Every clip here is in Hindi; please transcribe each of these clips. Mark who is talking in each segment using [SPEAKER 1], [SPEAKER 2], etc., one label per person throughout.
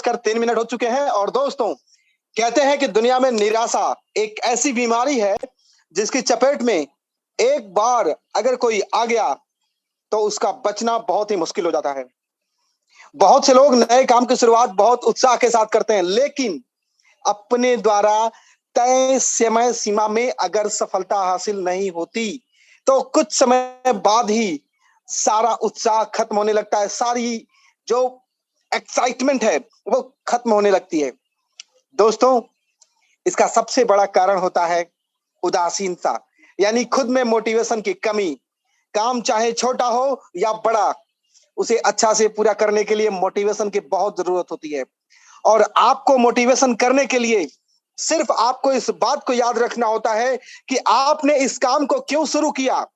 [SPEAKER 1] बजकर 3 मिनट हो चुके हैं। और दोस्तों, कहते हैं कि दुनिया में निराशा एक ऐसी बीमारी है जिसकी चपेट में एक बार अगर कोई आ गया तो उसका बचना बहुत ही मुश्किल हो जाता है। बहुत से लोग नए काम की शुरुआत बहुत उत्साह के साथ करते हैं, लेकिन अपने द्वारा तय समय सीमा में अगर सफलता हासिल नहीं होती तो कुछ समय बाद ही सारा उत्साह खत्म होने लगता है, सारी जो एक्साइटमेंट है वो खत्म होने लगती है। दोस्तों, इसका सबसे बड़ा कारण होता है उदासीनता, यानी खुद में मोटिवेशन की कमी। काम चाहे छोटा हो या बड़ा, उसे अच्छा से पूरा करने के लिए मोटिवेशन की बहुत जरूरत होती है। और आपको मोटिवेशन करने के लिए सिर्फ आपको इस बात को याद रखना होता है कि आपने इस काम को क्यों शुरू किया,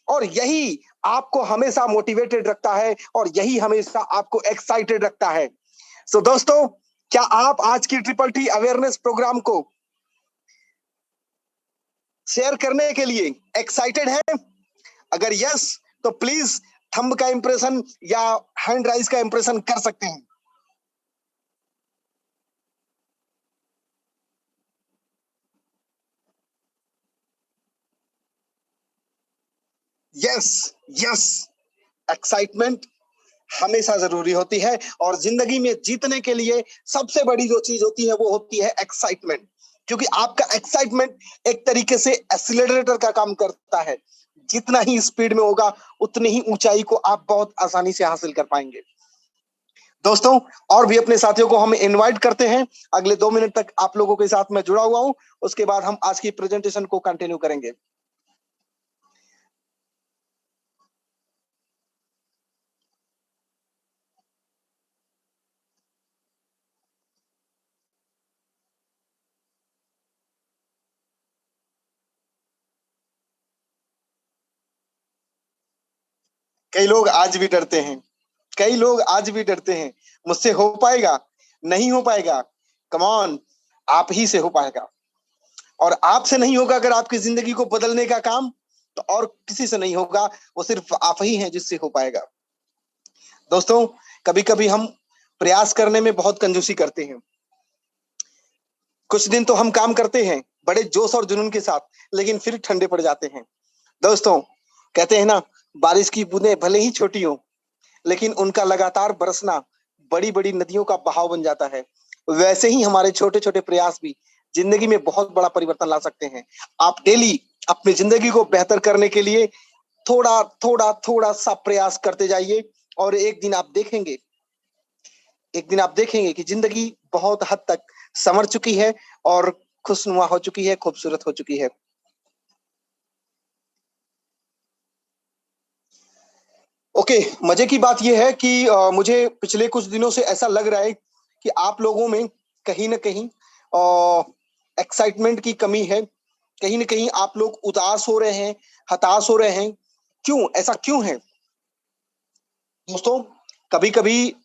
[SPEAKER 1] और यही आपको हमेशा मोटिवेटेड रखता है और यही हमेशा आपको एक्साइटेड रखता है। सो दोस्तों, क्या आप आज की ट्रिपल टी अवेयरनेस प्रोग्राम को शेयर करने के लिए एक्साइटेड हैं? अगर यस, तो प्लीज थंब का इंप्रेशन या हैंड राइज का इंप्रेशन कर सकते हैं। यस, यस, एक्साइटमेंट हमेशा जरूरी होती है, और जिंदगी में जीतने के लिए सबसे बड़ी जो चीज होती है वो होती है एक्साइटमेंट। क्योंकि आपका एक्साइटमेंट एक तरीके से एक्सीलरेटर का काम करता है। जितना ही स्पीड में होगा उतनी ही ऊंचाई को आप बहुत आसानी से हासिल कर पाएंगे। दोस्तों, और भी अपने साथियों को हम इनवाइट करते हैं। अगले 2 मिनट तक आप लोगों के साथ मैं जुड़ा हुआ हूं, उसके बाद हम आज की प्रेजेंटेशन को कंटिन्यू करेंगे। कई लोग आज भी डरते हैं, कई लोग आज भी डरते हैं, मुझसे हो पाएगा, नहीं हो पाएगा। कम ऑन, आप ही से हो पाएगा। और आपसे नहीं होगा अगर आपकी जिंदगी को बदलने का काम, तो और किसी से नहीं होगा, वो सिर्फ आप ही हैं जिससे हो पाएगा। दोस्तों, कभी कभी हम प्रयास करने में बहुत कंजूसी करते हैं। कुछ दिन तो हम काम करते हैं बड़े जोश और जुनून के साथ, लेकिन फिर ठंडे पड़ जाते हैं। दोस्तों, कहते हैं ना, बारिश की बूंदें भले ही छोटी हो, लेकिन उनका लगातार बरसना बड़ी बड़ी नदियों का बहाव बन जाता है। वैसे ही हमारे छोटे छोटे प्रयास भी जिंदगी में बहुत बड़ा परिवर्तन ला सकते हैं। आप डेली अपनी जिंदगी को बेहतर करने के लिए थोड़ा थोड़ा थोड़ा सा प्रयास करते जाइए, और एक दिन आप देखेंगे कि जिंदगी बहुत हद तक संवर चुकी है और खुशनुमा हो चुकी है, खूबसूरत हो चुकी है। ओके, मजे की बात यह है कि मुझे पिछले कुछ दिनों से ऐसा लग रहा है कि आप लोगों में कहीं ना कहीं एक्साइटमेंट की कमी है। कहीं ना कहीं आप लोग उदास हो रहे हैं, हताश हो रहे हैं। क्यों, ऐसा क्यों है? दोस्तों, कभी कभी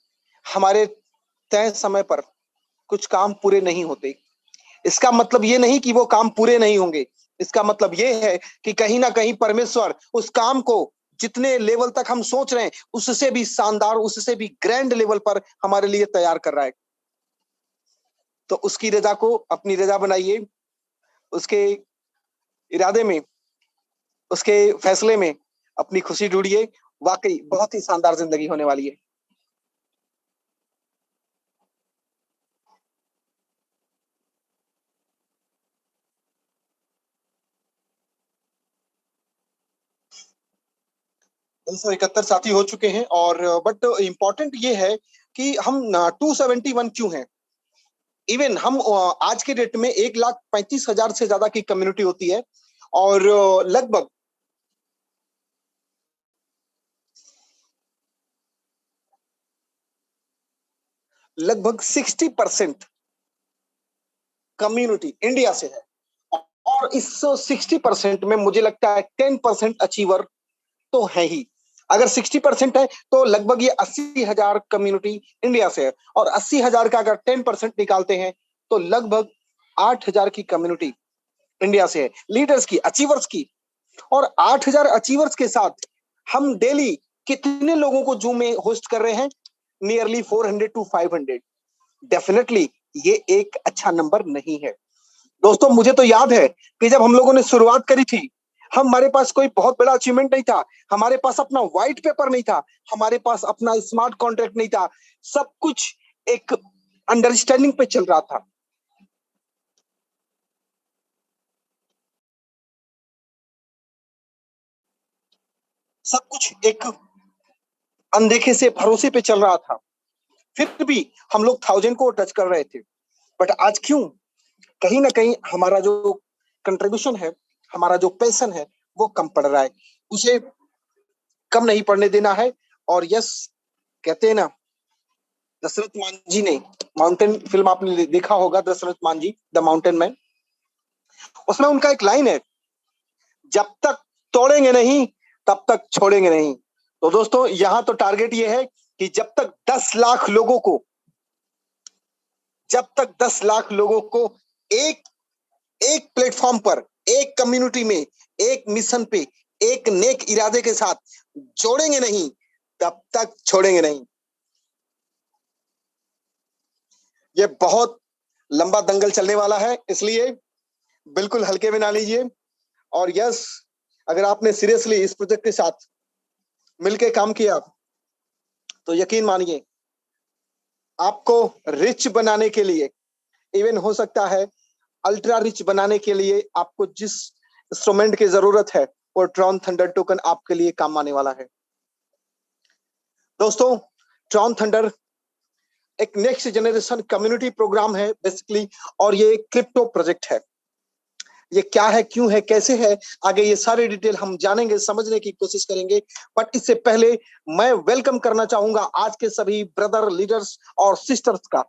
[SPEAKER 1] हमारे तय समय पर कुछ काम पूरे नहीं होते। इसका मतलब ये नहीं कि वो काम पूरे नहीं होंगे। इसका मतलब ये है कि कहीं ना कहीं परमेश्वर उस काम को जितने लेवल तक हम सोच रहे हैं उससे भी शानदार, उससे भी ग्रैंड लेवल पर हमारे लिए तैयार कर रहा है। तो उसकी रजा को अपनी रजा बनाइए, उसके इरादे में, उसके फैसले में अपनी खुशी ढूंढिए। वाकई बहुत ही शानदार जिंदगी होने वाली है। दोस्तों, 71 साथी हो चुके हैं, और बट इम्पोर्टेंट ये है कि हम 271 क्यों हैं। इवन हम आज के डेट में 1,35,000 से ज्यादा की कम्युनिटी होती है, और लगभग लगभग 60% कम्युनिटी इंडिया से है। और इस 60% में मुझे लगता है 10% अचीवर तो है ही। अगर 60% है तो लगभग ये 80,000 कम्युनिटी इंडिया से है, और 80,000 का अगर 10% निकालते हैं तो लगभग 8,000 की कम्युनिटी इंडिया से है, लीडर्स की, अचीवर्स की। और 8,000 अचीवर्स के साथ हम डेली कितने लोगों को जूम में होस्ट कर रहे हैं? Nearly 400 to 500। डेफिनेटली ये एक अच्छा नंबर नहीं है। दोस्तों मुझे तो याद है कि जब हम लोगों ने शुरुआत करी थी, हमारे पास कोई बहुत बड़ा अचीवमेंट नहीं था, हमारे पास अपना व्हाइट पेपर नहीं था, हमारे पास अपना स्मार्ट कॉन्ट्रैक्ट नहीं था, सब कुछ एक अंडरस्टैंडिंग पे चल रहा था। सब कुछ एक अनदेखे से भरोसे पे चल रहा था। फिर भी हम लोग 1000 को टच कर रहे थे। बट आज क्यों? कहीं ना कहीं हमारा जो कंट्रीब्यूशन है, हमारा जो पैशन है, वो कम पड़ रहा है। उसे कम नहीं पड़ने देना है। और यस, कहते हैं ना, दशरथ मान जी ने, माउंटेन फिल्म आपने देखा होगा, दशरथ मान जी द माउंटेन मैन, उसमें उनका एक लाइन है, जब तक तोड़ेंगे नहीं तब तक छोड़ेंगे नहीं। तो दोस्तों यहां तो टारगेट ये है कि जब तक 10 लाख लोगों को एक एक प्लेटफॉर्म पर, एक कम्युनिटी में, एक मिशन पे, एक नेक इरादे के साथ जोड़ेंगे नहीं, तब तक छोड़ेंगे नहीं। ये बहुत लंबा दंगल चलने वाला है, इसलिए बिल्कुल हल्के में ना लीजिए। और यस, अगर आपने सीरियसली इस प्रोजेक्ट के साथ मिलके काम किया तो यकीन मानिए, आपको रिच बनाने के लिए, इवन हो सकता है अल्ट्रा रिच बनाने के लिए, आपको जिस इंस्ट्रूमेंट की जरूरत है वो ट्रॉन थंडर टोकन आपके लिए काम आने वाला है। दोस्तों, ट्रॉन थंडर एक नेक्स्ट जनरेशन कम्युनिटी प्रोग्राम है बेसिकली, और ये एक क्रिप्टो प्रोजेक्ट है। ये क्या है, क्यों है, कैसे है, आगे ये सारी डिटेल हम जानेंगे, समझने की कोशिश करेंगे। बट इससे पहले मैं वेलकम करना चाहूंगा आज के सभी ब्रदर, लीडर्स और सिस्टर्स का।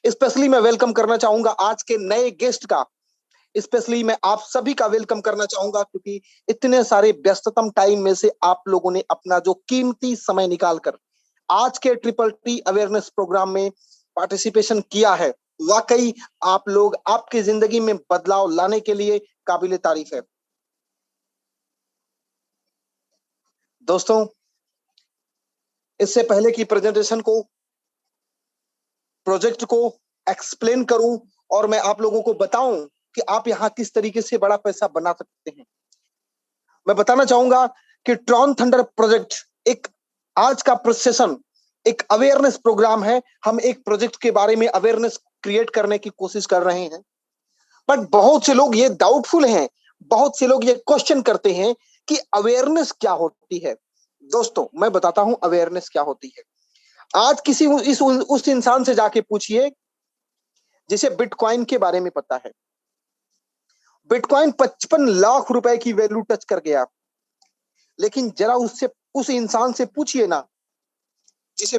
[SPEAKER 1] स्पेशली मैं वेलकम करना चाहूंगा आज के नए गेस्ट का। स्पेशली मैं आप सभी का वेलकम करना चाहूंगा, क्योंकि इतने सारे व्यस्ततम टाइम में से आप लोगों ने अपना जो कीमती समय निकालकर आज के ट्रिपल टी अवेयरनेस प्रोग्राम में पार्टिसिपेशन किया है। वाकई आप लोग आपकी जिंदगी में बदलाव लाने के लिए काबिले तारीफ है। दोस्तों, इससे पहले की प्रेजेंटेशन को, प्रोजेक्ट को एक्सप्लेन करूं और मैं आप लोगों को बताऊं कि आप यहां किस तरीके से बड़ा पैसा बना सकते हैं, मैं बताना चाहूंगा कि ट्रॉन थंडर प्रोजेक्ट एक, आज का सेशन एक अवेयरनेस प्रोग्राम है। हम एक प्रोजेक्ट के बारे में अवेयरनेस क्रिएट करने की कोशिश कर रहे हैं। बट बहुत से लोग ये डाउटफुल हैं, बहुत से लोग ये क्वेश्चन करते हैं कि अवेयरनेस क्या होती है। दोस्तों मैं बताता हूं अवेयरनेस क्या होती है। आज किसी उस इंसान से जाके पूछिए जिसे बिटकॉइन के बारे में पता है। बिटकॉइन 55 लाख रुपए की वैल्यू टच कर गया। लेकिन जरा उससे, उस इंसान से पूछिए ना जिसे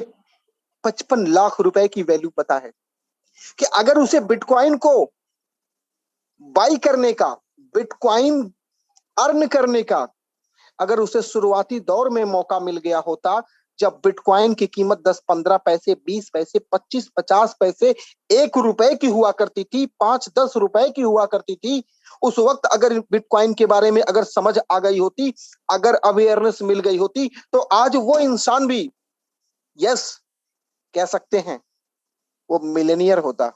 [SPEAKER 1] 55 लाख रुपए की वैल्यू पता है, कि अगर उसे बिटकॉइन को बाई करने का, बिटकॉइन अर्न करने का, अगर उसे शुरुआती दौर में मौका मिल गया होता, जब बिटकॉइन की कीमत 10-15 पैसे, 20 पैसे, 25-50 पैसे, 1 रुपए की हुआ करती थी, 5-10 रुपए की हुआ करती थी, उस वक्त अगर बिटकॉइन के बारे में अगर समझ आ गई होती, अगर अवेयरनेस मिल गई होती, तो आज वो इंसान भी, यस, कह सकते हैं वो मिलेनियर होता,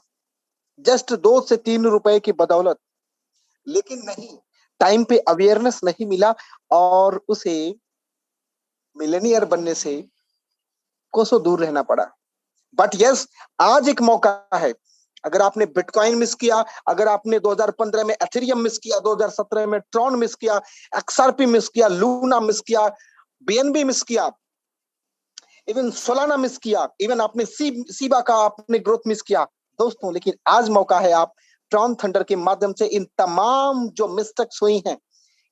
[SPEAKER 1] जस्ट 2 से 3 रुपए की बदौलत। लेकिन नहीं, टाइम पे अवेयरनेस नहीं मिला और उसे मिलेनियर बनने से कोसों दूर रहना पड़ा। बट यस, आज एक मौका है। अगर आपने बिटकॉइन मिस किया, अगर आपने 2015 में एथेरियम मिस किया, 2017 में ट्रॉन मिस किया, एक्सआरपी मिस किया, लूना मिस किया, बीएनबी मिस किया, इवन सोलाना मिस किया, इवन आपने सीबा का आपने ग्रोथ मिस किया, दोस्तों, लेकिन आज मौका है, आप ट्रॉन थंडर के माध्यम से इन तमाम जो मिस्टेक्स हुई हैं,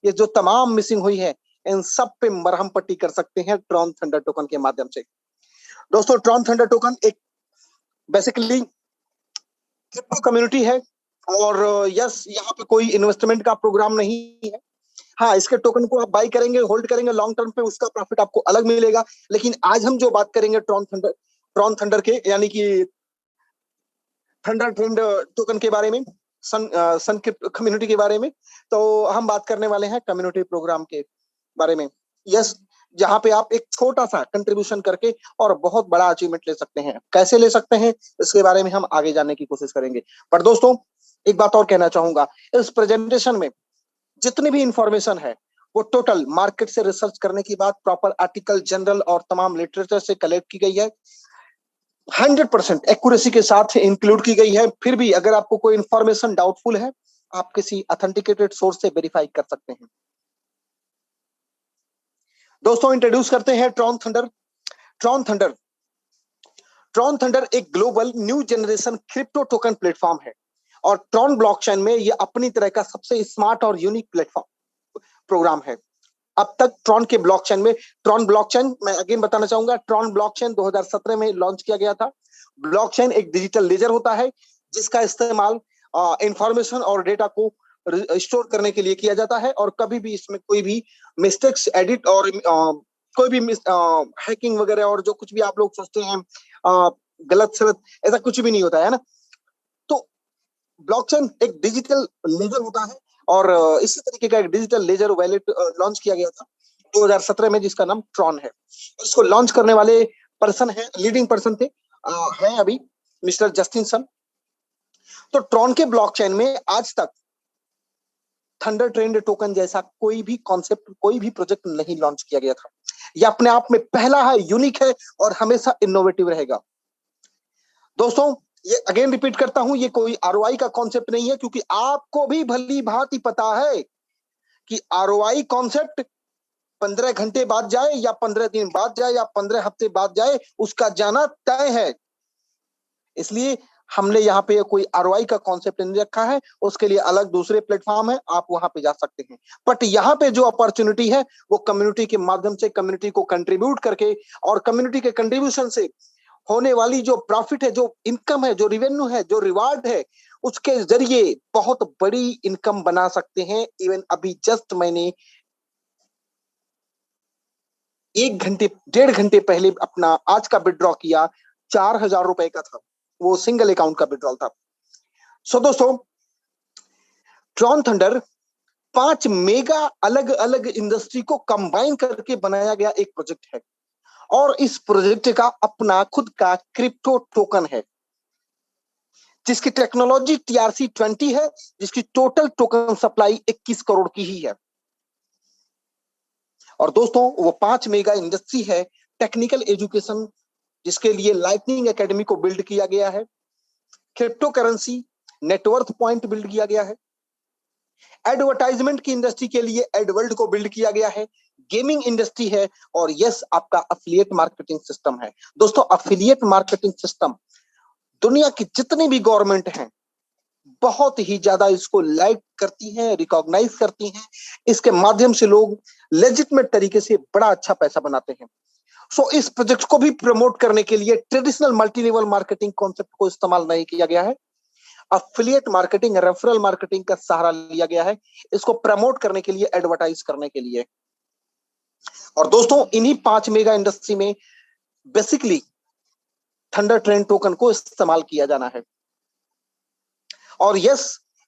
[SPEAKER 1] ये जो तमाम मिसिंग हुई है, इन सब पे मरहम पट्टी कर सकते हैं ट्रॉन थंडर टोकन के माध्यम से। दोस्तों, ट्रॉन थंडर टोकन एक बेसिकली क्रिप्टो कम्युनिटी है। और यस, यहाँ पे कोई इन्वेस्टमेंट का प्रोग्राम नहीं है। हाँ, इसके टोकन को आप बाई करेंगे, होल्ड करेंगे, लॉन्ग टर्म पे उसका प्रॉफिट आपको अलग मिलेगा। लेकिन आज हम जो बात करेंगे ट्रॉन थंडर के, यानी कि थंडर ट्रेंड टोकन के बारे में, सन कम्युनिटी के बारे में, तो हम बात करने वाले हैं कम्युनिटी प्रोग्राम के बारे में। यस, जहां पे आप एक छोटा सा कंट्रीब्यूशन करके और बहुत बड़ा अचीवमेंट ले सकते हैं। कैसे ले सकते हैं इसके बारे में हम आगे जानने की कोशिश करेंगे। पर दोस्तों एक बात और कहना चाहूंगा, इस प्रेजेंटेशन में जितनी भी इंफॉर्मेशन है वो टोटल मार्केट से रिसर्च करने के बाद प्रॉपर आर्टिकल, जर्नल और तमाम लिटरेचर से कलेक्ट की गई है। 100% एक्यूरेसी के साथ इंक्लूड की गई है। फिर भी अगर आपको कोई इंफॉर्मेशन डाउटफुल है, आप किसी ऑथेंटिकेटेड सोर्स से वेरीफाई कर सकते हैं। दोस्तों इंट्रोड्यूस करते हैं Tron Thunder. Tron Thunder Tron Thunder एक global new generation crypto token platform है और ट्रॉन ब्लॉकचेन में यह अपनी तरह का सबसे स्मार्ट और यूनिक प्लेटफॉर्म प्रोग्राम है। अब तक ट्रॉन के ब्लॉकचेन में, ट्रॉन ब्लॉकचेन मैं अगेन बताना चाहूंगा, ट्रॉन ब्लॉकचेन 2017 में लॉन्च किया गया था। ब्लॉकचेन एक डिजिटल लेजर होता है जिसका इस्तेमाल इंफॉर्मेशन और डेटा को स्टोर करने के लिए किया जाता है और कभी भी इसमें कोई भी मिस्टेक्स, एडिट और कोई भी हैकिंग वगैरह और जो कुछ भी आप लोग सोचते हैं गलत सलत, ऐसा कुछ भी नहीं होता है ना। तो ब्लॉकचेन एक डिजिटल लेजर होता है और इसी तरीके का एक डिजिटल लेजर वैलेट लॉन्च किया गया था 2017 में जिसका नाम ट्रॉन है। इसको लॉन्च करने वाले पर्सन है, लीडिंग पर्सन थे हैं अभी मिस्टर जस्टिन सन। तो ट्रॉन के ब्लॉकचेन में आज तक थंडर ट्रेंड टोकन जैसा कोई भी कॉन्सेप्ट, कोई भी प्रोजेक्ट नहीं लॉन्च किया गया था। यह अपने आप में पहला है, यूनिक है और हमेशा इनोवेटिव रहेगा। दोस्तों ये अगेन रिपीट करता हूं, ये कोई आरओआई का कॉन्सेप्ट नहीं है, क्योंकि आपको भी भली भांति पता है कि आरओआई कॉन्सेप्ट 15 घंटे बाद जाए या 15 दिन बाद जाए या 15 हफ्ते बाद जाए, उसका जाना तय है। इसलिए हमने यहाँ पे कोई आरओआई का कॉन्सेप्ट नहीं रखा है, उसके लिए अलग दूसरे प्लेटफॉर्म है, आप वहां पे जा सकते हैं। बट यहाँ पे जो अपॉर्चुनिटी है वो कम्युनिटी के माध्यम से, कम्युनिटी को कंट्रीब्यूट करके और कम्युनिटी के कंट्रीब्यूशन से होने वाली जो प्रॉफिट है, जो इनकम है, जो रिवेन्यू है, जो रिवार्ड है, उसके जरिए बहुत बड़ी इनकम बना सकते हैं। इवन अभी जस्ट मैंने 1-1.5 घंटे पहले अपना आज का विड्रॉ किया, 4,000 रुपए का था, वो सिंगल अकाउंट का विड्रॉल था। सो दोस्तों ट्रॉन थंडर 5 मेगा अलग अलग इंडस्ट्री को कंबाइन करके बनाया गया एक प्रोजेक्ट है और इस प्रोजेक्ट का अपना खुद का क्रिप्टो टोकन है जिसकी टेक्नोलॉजी TRC20 है, जिसकी टोटल टोकन सप्लाई 21 करोड़ की ही है। और दोस्तों वो 5 मेगा इंडस्ट्री है टेक्निकल एजुकेशन, जिसके लिए लाइटनिंग एकेडमी को बिल्ड किया गया है, crypto currency net worth point build किया गया है, एडवर्टाइजमेंट की इंडस्ट्री के लिए एडवर्ल्ड को बिल्ड किया गया है, गेमिंग इंडस्ट्री है और यस आपका अफिलिएट मार्केटिंग सिस्टम है। दोस्तों अफिलिएट मार्केटिंग सिस्टम दुनिया की जितनी भी गवर्नमेंट हैं बहुत ही ज्यादा इसको लाइक करती हैं, रिकॉग्नाइज करती हैं। इसके माध्यम से लोग लेजिटमेट तरीके से बड़ा अच्छा पैसा बनाते हैं। सो इस प्रोजेक्ट को भी प्रमोट करने के लिए traditional multi level marketing concept को इस्तेमाल नहीं किया गया है, अफिलिएट मार्केटिंग, रेफरल मार्केटिंग का सहारा लिया गया है इसको प्रमोट करने के लिए, एडवर्टाइज करने के लिए। और दोस्तों इन्हीं 5 मेगा इंडस्ट्री में बेसिकली थंडर ट्रेंड टोकन को इस्तेमाल किया जाना है। और यस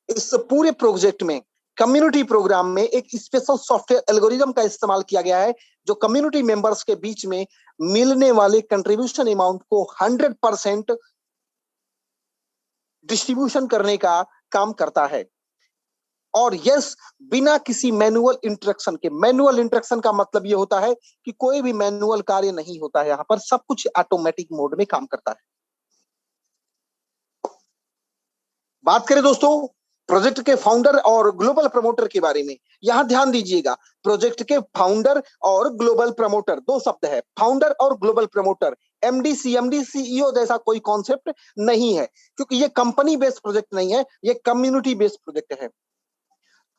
[SPEAKER 1] इस पूरे प्रोजेक्ट में कम्युनिटी प्रोग्राम में एक स्पेशल सॉफ्टवेयर एल्गोरिथम का इस्तेमाल किया गया है जो कम्युनिटी मेंबर्स के बीच में मिलने वाले कंट्रीब्यूशन अमाउंट को 100% डिस्ट्रीब्यूशन करने का काम करता है। और यस बिना किसी मैनुअल इंटरेक्शन के, मैनुअल इंटरेक्शन का मतलब यह होता है कि कोई भी मैनुअल कार्य नहीं होता है, यहां पर सब कुछ ऑटोमेटिक मोड में काम करता है। बात करें दोस्तों प्रोजेक्ट के फाउंडर और ग्लोबल प्रमोटर के बारे में, यहां ध्यान दीजिएगा, प्रोजेक्ट के फाउंडर और ग्लोबल प्रमोटर दो शब्द है, फाउंडर और global promoter. MD, CMD, CEO जैसा कोई कॉन्सेप्ट नहीं है, क्योंकि ये कंपनी बेस्ड प्रोजेक्ट नहीं है, ये कम्युनिटी बेस्ड प्रोजेक्ट है।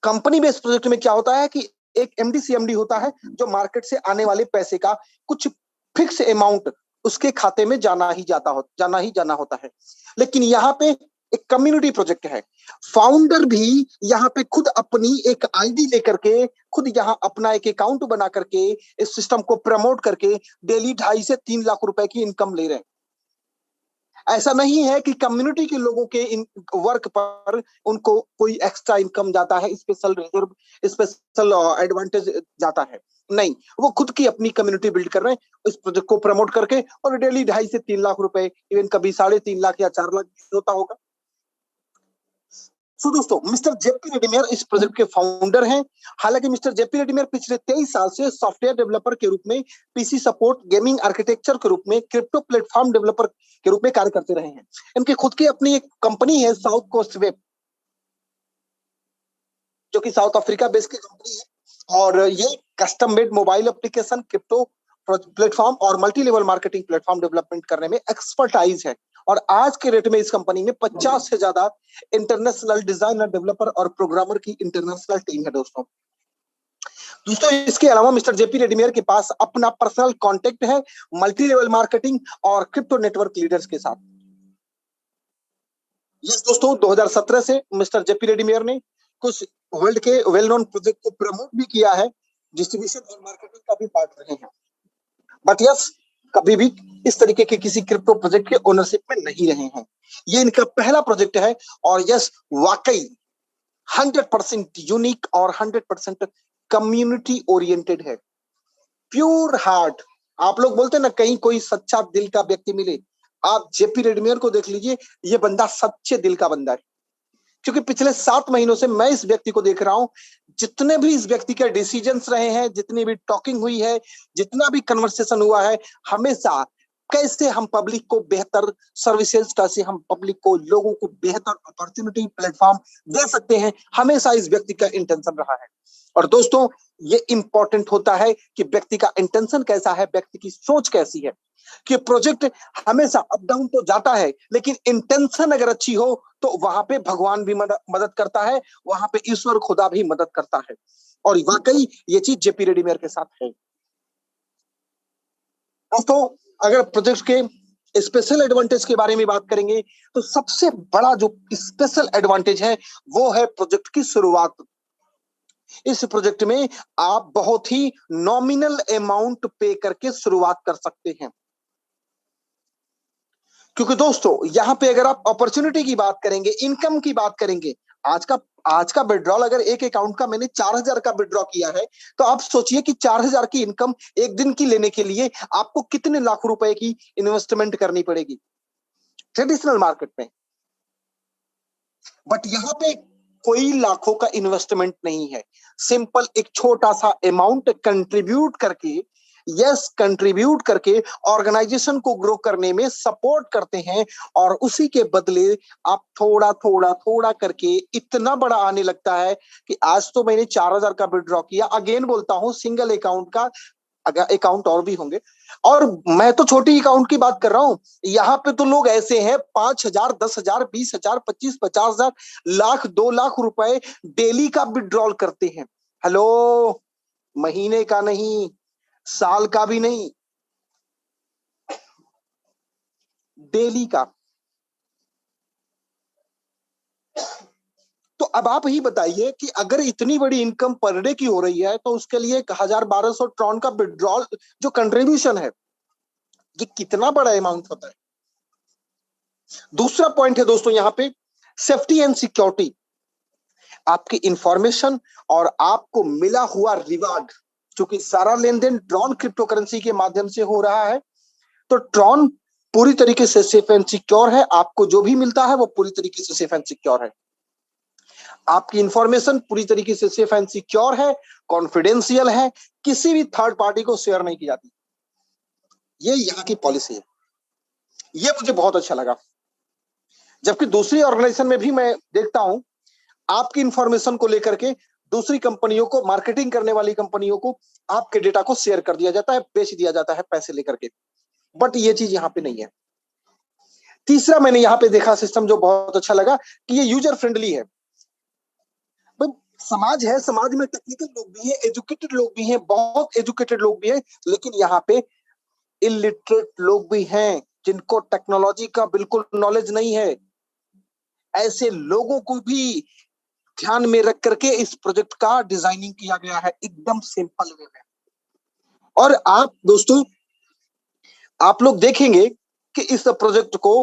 [SPEAKER 1] कंपनी बेस्ड प्रोजेक्ट में क्या होता है कि एक एमडी सीएमडी होता है जो मार्केट से आने वाले पैसे का कुछ फिक्स अमाउंट उसके खाते में जाना ही जाना होता है। लेकिन यहाँ पे एक कम्युनिटी प्रोजेक्ट है, फाउंडर भी यहाँ पे खुद अपनी एक आईडी लेकर के, खुद यहाँ अपना एक अकाउंट बना करके इस सिस्टम को प्रमोट करके डेली 2.5 से 3 लाख रुपए की इनकम ले रहे हैं। ऐसा नहीं है कि कम्युनिटी के लोगों के इन वर्क पर उनको कोई एक्स्ट्रा इनकम जाता है, स्पेशल रिजर्व, स्पेशल एडवांटेज जाता है। नहीं, वो खुद की अपनी कम्युनिटी बिल्ड कर रहे हैं इस प्रोजेक्ट को प्रमोट करके, और डेली 2.5 से 3 लाख रुपए, इवन कभी 3.5 लाख या 4 लाख होता होगा। सो दोस्तों, मिस्टर जेपी रेड्डीमेयर इस प्रोजेक्ट के फाउंडर हैं। हालांकि मिस्टर जेपी रेड्डीमेयर पिछले 23 साल से सॉफ्टवेयर डेवलपर के रूप में, पीसी सपोर्ट, गेमिंग आर्किटेक्चर के रूप में, क्रिप्टो प्लेटफॉर्म डेवलपर के रूप में कार्य करते रहे हैं। इनकी खुद की अपनी एक कंपनी है, साउथ कोस्ट वेब, जो कि साउथ अफ्रीका बेस्ड की कंपनी है, और ये custom made mobile application, crypto platform और multi level marketing platform development करने में एक्सपर्टाइज है। और आज के रेट में इस कंपनी में 50 से ज्यादा इंटरनेशनल डिजाइनर, डेवलपर और प्रोग्रामर की इंटरनेशनल टीम है दोस्तों। इसके अलावा मिस्टर जेपी रेड्डीमेयर के पास अपना पर्सनल कॉन्टेक्ट है मल्टी लेवल मार्केटिंग और क्रिप्टो नेटवर्क लीडर्स के साथ। यस दोस्तों, 2017 से मिस्टर जेपी रेड्डीमेयर ने कुछ वर्ल्ड के वेल नोन प्रोजेक्ट को प्रमोट भी किया है, डिस्ट्रीब्यूशन और मार्केटिंग का भी पार्ट रहे हैं। बट यस, कभी भी इस तरीके के किसी क्रिप्टो प्रोजेक्ट के ओनरशिप में नहीं रहे हैं। ये इनका पहला प्रोजेक्ट है, और यस, वाकई 100% यूनिक और 100% कम्युनिटी ओरिएंटेड है। Pure heart. आप लोग बोलते हैं ना, कहीं कोई सच्चा दिल का व्यक्ति मिले, आप जेपी रेड्डीमेयर को देख लीजिए, ये बंदा सच्चे दिल का बंदा है। क्योंकि पिछले 7 महीनों से मैं इस व्यक्ति को देख रहा हूं, जितने भी इस व्यक्ति के डिसीजंस रहे हैं, जितनी भी टॉकिंग हुई है, जितना भी कन्वर्सेशन हुआ है, हमेशा कैसे हम पब्लिक को बेहतर सर्विसेज, कैसे हम पब्लिक को, लोगों को बेहतर अपॉर्चुनिटी, प्लेटफॉर्म दे सकते हैं, हमेशा इस व्यक्ति का इंटेंशन रहा है। और दोस्तों, ये इंपॉर्टेंट होता है कि व्यक्ति का इंटेंशन कैसा है, व्यक्ति की सोच कैसी है। कि प्रोजेक्ट हमेशा अप डाउन तो जाता है, लेकिन इंटेंशन अगर अच्छी हो तो वहां पे भगवान भी मदद करता है, वहां पे ईश्वर खुदा भी मदद करता है। और वाकई ये चीज जेपी रेड्डीमेयर के साथ है। दोस्तों, अगर प्रोजेक्ट के स्पेशल एडवांटेज के बारे में बात करेंगे, तो सबसे बड़ा जो स्पेशल एडवांटेज है वो है प्रोजेक्ट की शुरुआत। इस प्रोजेक्ट में आप बहुत ही नॉमिनल अमाउंट पे करके शुरुआत कर सकते हैं। क्योंकि दोस्तों, यहां पे अगर आप अपॉर्चुनिटी की बात करेंगे, इनकम की बात करेंगे, आज का विड्रॉल अगर एक अकाउंट का मैंने 4,000 का विड्रॉ किया है, तो आप सोचिए कि 4,000 की इनकम एक दिन की लेने के लिए आपको कितने लाख रुपए की इन्वेस्टमेंट करनी पड़ेगी ट्रेडिशनल मार्केट में। बट यहां पे कोई लाखों का इन्वेस्टमेंट नहीं है। सिंपल एक छोटा सा अमाउंट कंट्रीब्यूट करके, यस, कंट्रीब्यूट करके ऑर्गेनाइजेशन को ग्रो करने में सपोर्ट करते हैं, और उसी के बदले आप थोड़ा थोड़ा थोड़ा करके इतना बड़ा आने लगता है कि आज तो मैंने 4,000 का विड्रॉ किया, अगेन बोलता हूं, सिंगल अकाउंट का, अकाउंट और भी होंगे, और मैं तो छोटी अकाउंट की बात कर रहा हूं। यहाँ पे तो लोग ऐसे हैं, 5,000, 10,000, 20,000, 25, 50,000, लाख, 2 लाख रुपए डेली का विड्रॉल करते हैं। हेलो, महीने का नहीं, साल का भी नहीं, डेली का। तो अब आप ही बताइए कि अगर इतनी बड़ी इनकम पर डे की हो रही है, तो उसके लिए 1,000-1,200 ट्रॉन का विड्रॉल जो कंट्रीब्यूशन है, ये कितना बड़ा अमाउंट होता है। दूसरा पॉइंट है दोस्तों, यहां पे सेफ्टी एंड सिक्योरिटी। आपकी इंफॉर्मेशन और आपको मिला हुआ रिवार्ड, क्योंकि सारा लेन देन ट्रॉन क्रिप्टो करेंसी के माध्यम से हो रहा है, तो ट्रॉन पूरी तरीके से सेफ एंड सिक्योर है। आपको जो भी मिलता है वो पूरी तरीके से सेफ एंड सिक्योर है। आपकी इंफॉर्मेशन पूरी तरीके से सेफ एंड सिक्योर है, कॉन्फिडेंशियल है, किसी भी थर्ड पार्टी को शेयर नहीं की जाती। ये यहाँ की पॉलिसी है। ये मुझे बहुत अच्छा लगा। जबकि दूसरी ऑर्गेनाइजेशन में भी मैं देखता हूं, आपकी इंफॉर्मेशन को लेकर के दूसरी कंपनियों को, मार्केटिंग करने वाली कंपनियों को आपके डेटा को शेयर कर दिया जाता है, बेच दिया जाता है पैसे लेकर के। बट ये चीज यहाँ पे नहीं है। तीसरा मैंने यहाँ पे देखा सिस्टम जो बहुत अच्छा लगा, कि ये यूजर फ्रेंडली है। समाज है, समाज में टेक्निकल लोग भी हैं, एजुकेटेड लोग भी हैं, बहुत एजुकेटेड लोग भी हैं, लेकिन यहाँ पे इलिटरेट लोग भी हैं, जिनको टेक्नोलॉजी का बिल्कुल नॉलेज नहीं है। ऐसे लोगों को भी ध्यान में रख करके इस प्रोजेक्ट का डिजाइनिंग किया गया है, एकदम सिंपल वे में। और आप दोस्तों, आप लोग देखेंगे कि इस प्रोजेक्ट को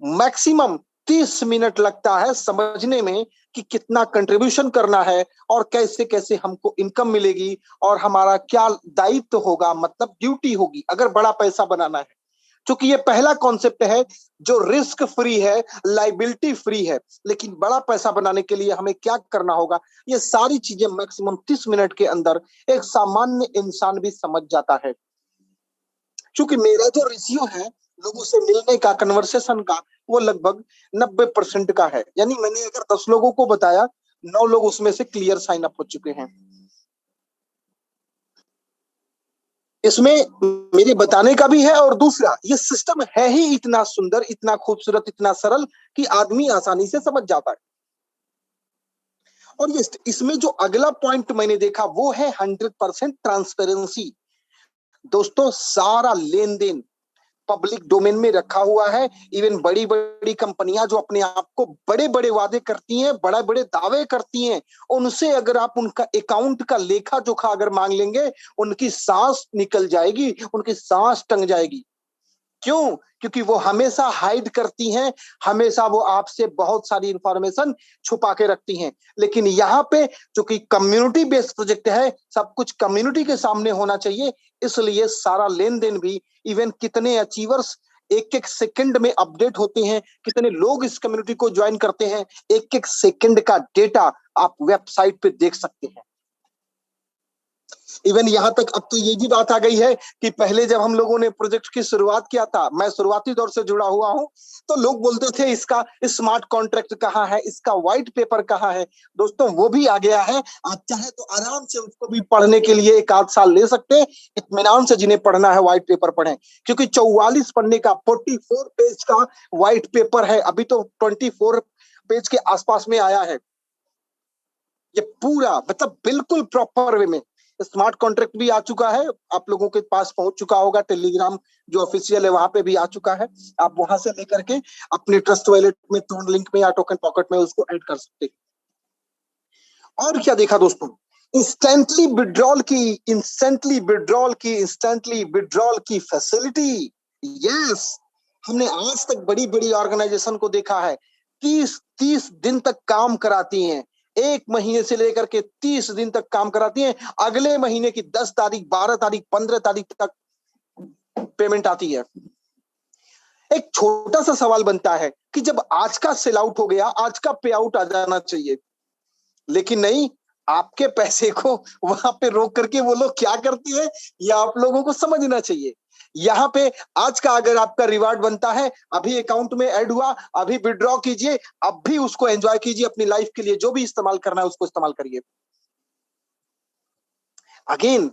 [SPEAKER 1] मैक्सिमम 30 मिनट लगता है समझने में कि कितना कंट्रीब्यूशन करना है और कैसे कैसे हमको इनकम मिलेगी और हमारा क्या दायित्व होगा, मतलब ड्यूटी होगी अगर बड़ा पैसा बनाना है। क्योंकि ये पहला कॉन्सेप्ट है जो रिस्क फ्री है, लाइबिलिटी फ्री है। लेकिन बड़ा पैसा बनाने के लिए हमें क्या करना होगा, ये सारी चीजें मैक्सिमम 30 मिनट के अंदर एक सामान्य इंसान भी समझ जाता है। क्योंकि मेरा जो रेशियो है लोगों से मिलने का, कन्वर्सेशन का, वो लगभग 90% का है। यानी मैंने अगर 10 लोगों को बताया, 9 लोग उसमें से क्लियर साइन अप हो चुके हैं। इसमें मेरे बताने का भी है और दूसरा ये सिस्टम है ही इतना सुंदर, इतना खूबसूरत, इतना सरल कि आदमी आसानी से समझ जाता है। और ये इसमें जो अगला पॉइंट मैंने देखा वो है 100% ट्रांसपेरेंसी। दोस्तों सारा लेन देन पब्लिक डोमेन में रखा हुआ है। इवन बड़ी बड़ी कंपनियां जो अपने आप को बड़े बड़े वादे करती हैं, बड़े बड़े दावे करती हैं, उनसे अगर आप उनका अकाउंट का लेखा जोखा अगर मांग लेंगे, उनकी सांस निकल जाएगी, उनकी सांस टंग जाएगी। क्यों? क्योंकि वो हमेशा हाइड करती हैं, हमेशा वो आपसे बहुत सारी इंफॉर्मेशन छुपा के रखती हैं। लेकिन यहाँ पे चूंकि कम्युनिटी बेस्ड प्रोजेक्ट है, सब कुछ कम्युनिटी के सामने होना चाहिए, इसलिए सारा लेन देन भी, इवन कितने अचीवर्स एक एक सेकंड में अपडेट होते हैं, कितने लोग इस कम्युनिटी को ज्वाइन करते हैं, एक एक सेकंड का डेटा आप वेबसाइट पे देख सकते हैं। इवन यहां तक अब तो ये भी बात आ गई है कि पहले जब हम लोगों ने प्रोजेक्ट की शुरुआत किया था, मैं शुरुआती दौर से जुड़ा हुआ हूं, तो लोग बोलते थे इसका स्मार्ट कॉन्ट्रैक्ट कहाँ है, इसका व्हाइट पेपर कहाँ है। दोस्तों वो भी आ गया है। आप चाहे तो आराम से उसको भी पढ़ने के लिए 1 आध साल ले सकते हैं। इत्मीनान से जिन्हें पढ़ना है व्हाइट पेपर पढ़ें, क्योंकि 44 पन्ने का 44 पेज का व्हाइट पेपर है। अभी तो 24 पेज के आसपास में आया है। ये पूरा मतलब बिल्कुल प्रॉपर वे में स्मार्ट कॉन्ट्रैक्ट भी आ चुका है, आप लोगों के पास पहुंच चुका होगा। टेलीग्राम जो ऑफिशियल है वहां पे भी आ चुका है। आप वहां से लेकर के अपने ट्रस्ट वॉलेट में, थॉर्न लिंक में या टोकन पॉकेट में उसको ऐड कर सकते हैं। और क्या देखा दोस्तों, इंस्टेंटली विड्रॉल की फैसिलिटी। यस, हमने आज तक बड़ी बड़ी ऑर्गेनाइजेशन को देखा है 30 दिन तक काम कराती हैं, 1 महीने से लेकर के 30 दिन तक काम कराती हैं, अगले महीने की 10 तारीख, 12 तारीख, 15 तारीख तक पेमेंट आती है। एक छोटा सा सवाल बनता है कि जब आज का सेल आउट हो गया, आज का पे आउट आ जाना चाहिए, लेकिन नहीं, आपके पैसे को वहां पे रोक करके वो लोग क्या करती है, ये आप लोगों को समझना चाहिए। यहाँ पे आज का अगर आपका रिवार्ड बनता है, अभी अकाउंट में ऐड हुआ, अभी विड्रॉ कीजिए, अब भी उसको एंजॉय कीजिए, अपनी लाइफ के लिए जो भी इस्तेमाल करना है उसको इस्तेमाल करिए। अगेन,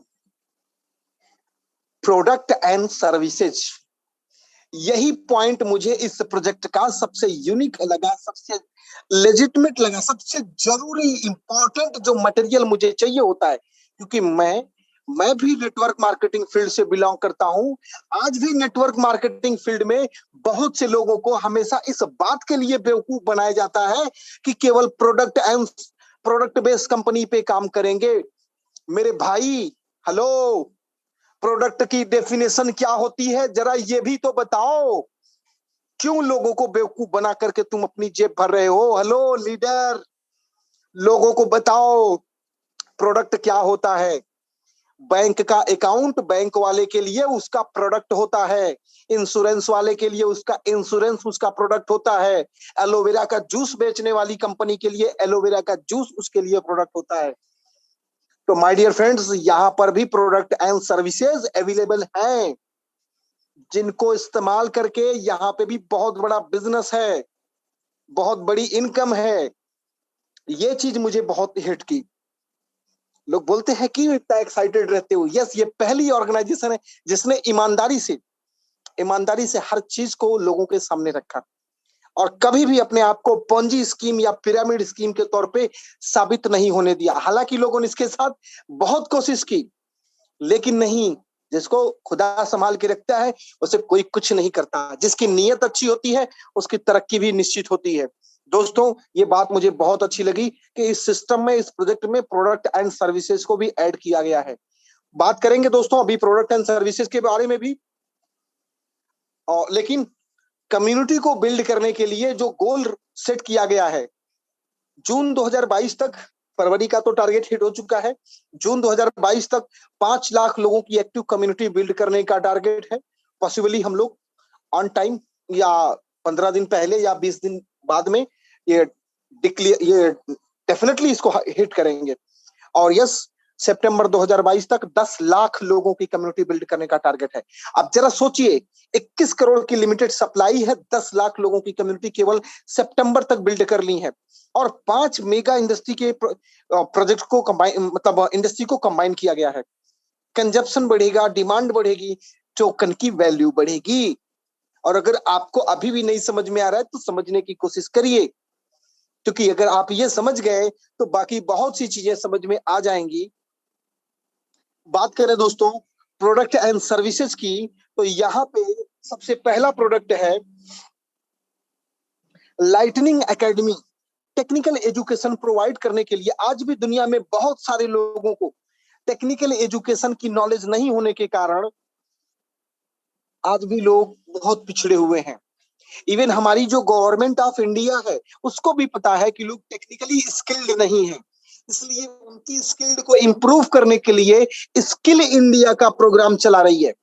[SPEAKER 1] प्रोडक्ट एंड सर्विसेज, यही पॉइंट मुझे इस प्रोजेक्ट का सबसे यूनिक लगा, सबसे लेजिटमेट लगा, सबसे जरूरी इंपॉर्टेंट जो मटेरियल मुझे चाहिए होता है। क्योंकि मैं भी नेटवर्क मार्केटिंग फील्ड से बिलोंग करता हूं। आज भी नेटवर्क मार्केटिंग फील्ड में बहुत से लोगों को हमेशा इस बात के लिए बेवकूफ बनाया जाता है कि केवल प्रोडक्ट बेस्ड कंपनी पे काम करेंगे। मेरे भाई, हेलो, प्रोडक्ट की डेफिनेशन क्या होती है जरा ये भी तो बताओ। क्यों लोगों को बेवकूफ बना करके तुम अपनी जेब भर रहे हो? हेलो लीडर, लोगों को बताओ प्रोडक्ट क्या होता है। बैंक का अकाउंट बैंक वाले के लिए उसका प्रोडक्ट होता है, इंश्योरेंस वाले के लिए उसका इंश्योरेंस उसका प्रोडक्ट होता है, एलोवेरा का जूस बेचने वाली कंपनी के लिए एलोवेरा का जूस उसके लिए प्रोडक्ट होता है। तो माय डियर फ्रेंड्स, यहाँ पर भी प्रोडक्ट एंड सर्विसेज अवेलेबल हैं, जिनको इस्तेमाल करके यहाँ पे भी बहुत बड़ा बिजनेस है, बहुत बड़ी इनकम है। ये चीज मुझे बहुत हिट की। लोग बोलते हैं कि इतना एक्साइटेड रहते हो। यस, ये पहली ऑर्गेनाइजेशन है जिसने ईमानदारी से हर चीज को लोगों के सामने रखा और कभी भी अपने आप को पोंजी स्कीम या पिरामिड स्कीम के तौर पे साबित नहीं होने दिया। हालांकि लोगों ने इसके साथ बहुत कोशिश की, लेकिन नहीं, जिसको खुदा संभाल के रखता है उसे कोई कुछ नहीं करता। जिसकी नीयत अच्छी होती है उसकी तरक्की भी निश्चित होती है। दोस्तों, ये बात मुझे बहुत अच्छी लगी कि इस सिस्टम में, इस प्रोजेक्ट में प्रोडक्ट एंड सर्विसेज को भी ऐड किया गया है। बात करेंगे दोस्तों अभी प्रोडक्ट एंड सर्विसेज के बारे में भी, और लेकिन कम्युनिटी को बिल्ड करने के लिए जो गोल सेट किया गया है, जून 2022 तक, फरवरी का तो टारगेट हिट हो चुका है, जून 2022 तक 5 लाख लोगों की एक्टिव कम्युनिटी बिल्ड करने का टारगेट है। पॉसिबली हम लोग ऑन टाइम या 15 दिन पहले या 20 दिन बाद में ये ये डेफिनेटली इसको हिट करेंगे। और यस, सितंबर 2022 तक 10 लाख लोगों की कम्युनिटी बिल्ड करने का टारगेट है। अब जरा सोचिए, 21 करोड़ की लिमिटेड सप्लाई है, 10 लाख लोगों की कम्युनिटी केवल सितंबर तक बिल्ड कर ली है, और 5 मेगा इंडस्ट्री के प्रोजेक्ट को कंबाइन, मतलब इंडस्ट्री को कंबाइन किया गया है। कंजप्शन बढ़ेगा, डिमांड बढ़ेगी, टोकन की वैल्यू बढ़ेगी। और अगर आपको अभी भी नहीं समझ में आ रहा है तो समझने की कोशिश करिए, क्योंकि अगर आप ये समझ गए तो बाकी बहुत सी चीजें समझ में आ जाएंगी। बात करें दोस्तों प्रोडक्ट एंड सर्विसेज की, तो यहाँ पे सबसे पहला प्रोडक्ट है lightning academy. Technical education provide करने के लिए आज भी दुनिया में बहुत सारे लोगों को टेक्निकल एजुकेशन की नॉलेज नहीं होने के कारण आज भी लोग बहुत पिछड़े हुए हैं। इवन हमारी जो गवर्नमेंट ऑफ इंडिया है उसको भी पता है कि लोग टेक्निकली स्किल्ड नहीं है, इसलिए उनकी स्किल्ड को इंप्रूव करने के लिए स्किल इंडिया का प्रोग्राम चला रही है।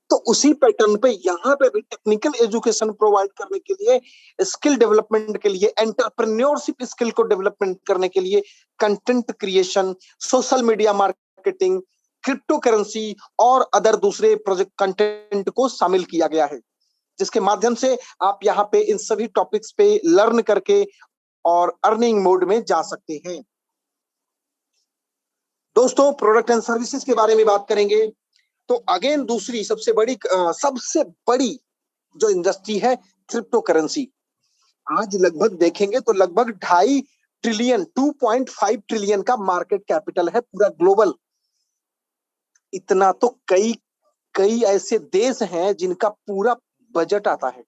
[SPEAKER 1] तो उसी पैटर्न पे यहाँ पे भी टेक्निकल एजुकेशन प्रोवाइड करने के लिए, स्किल डेवलपमेंट के लिए, एंटरप्रेन्योरशिप स्किल को डेवलपमेंट करने के लिए content creation, social media marketing, crypto currency और अदर दूसरे प्रोजेक्ट कंटेंट को शामिल किया गया है, जिसके माध्यम से आप यहाँ पे इन सभी टॉपिक्स पे लर्न करके और अर्निंग मोड में जा सकते हैं। दोस्तों प्रोडक्ट एंड सर्विसेज के बारे में बात करेंगे तो अगेन दूसरी सबसे बड़ी जो इंडस्ट्री है क्रिप्टो करेंसी। आज लगभग देखेंगे तो लगभग 2.5 ट्रिलियन 2.5 ट्रिलियन का मार्केट कैपिटल है पूरा ग्लोबल। इतना तो कई कई ऐसे देश हैं जिनका पूरा बजट आता है।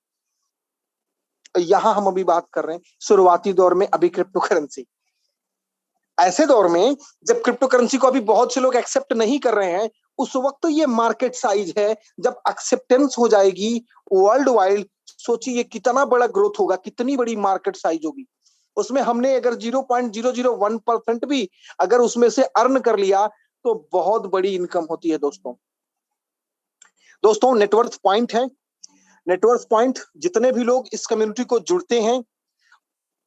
[SPEAKER 1] यहां हम अभी बात कर रहे हैं शुरुआती दौर में अभी क्रिप्टो करेंसी, ऐसे दौर में जब क्रिप्टो करेंसी को अभी बहुत से लोग एक्सेप्ट नहीं कर रहे हैं, उस वक्त तो ये मार्केट साइज है। जब एक्सेप्टेंस हो जाएगी वर्ल्ड वाइड, सोचिए कितना बड़ा ग्रोथ होगा, कितनी बड़ी मार्केट साइज होगी। उसमें हमने अगर 0.001% भी अगर उसमें से अर्न कर लिया तो बहुत बड़ी इनकम होती है। दोस्तों नेटवर्थ पॉइंट है, नेटवर्थ पॉइंट जितने भी लोग इस कम्युनिटी को जुड़ते हैं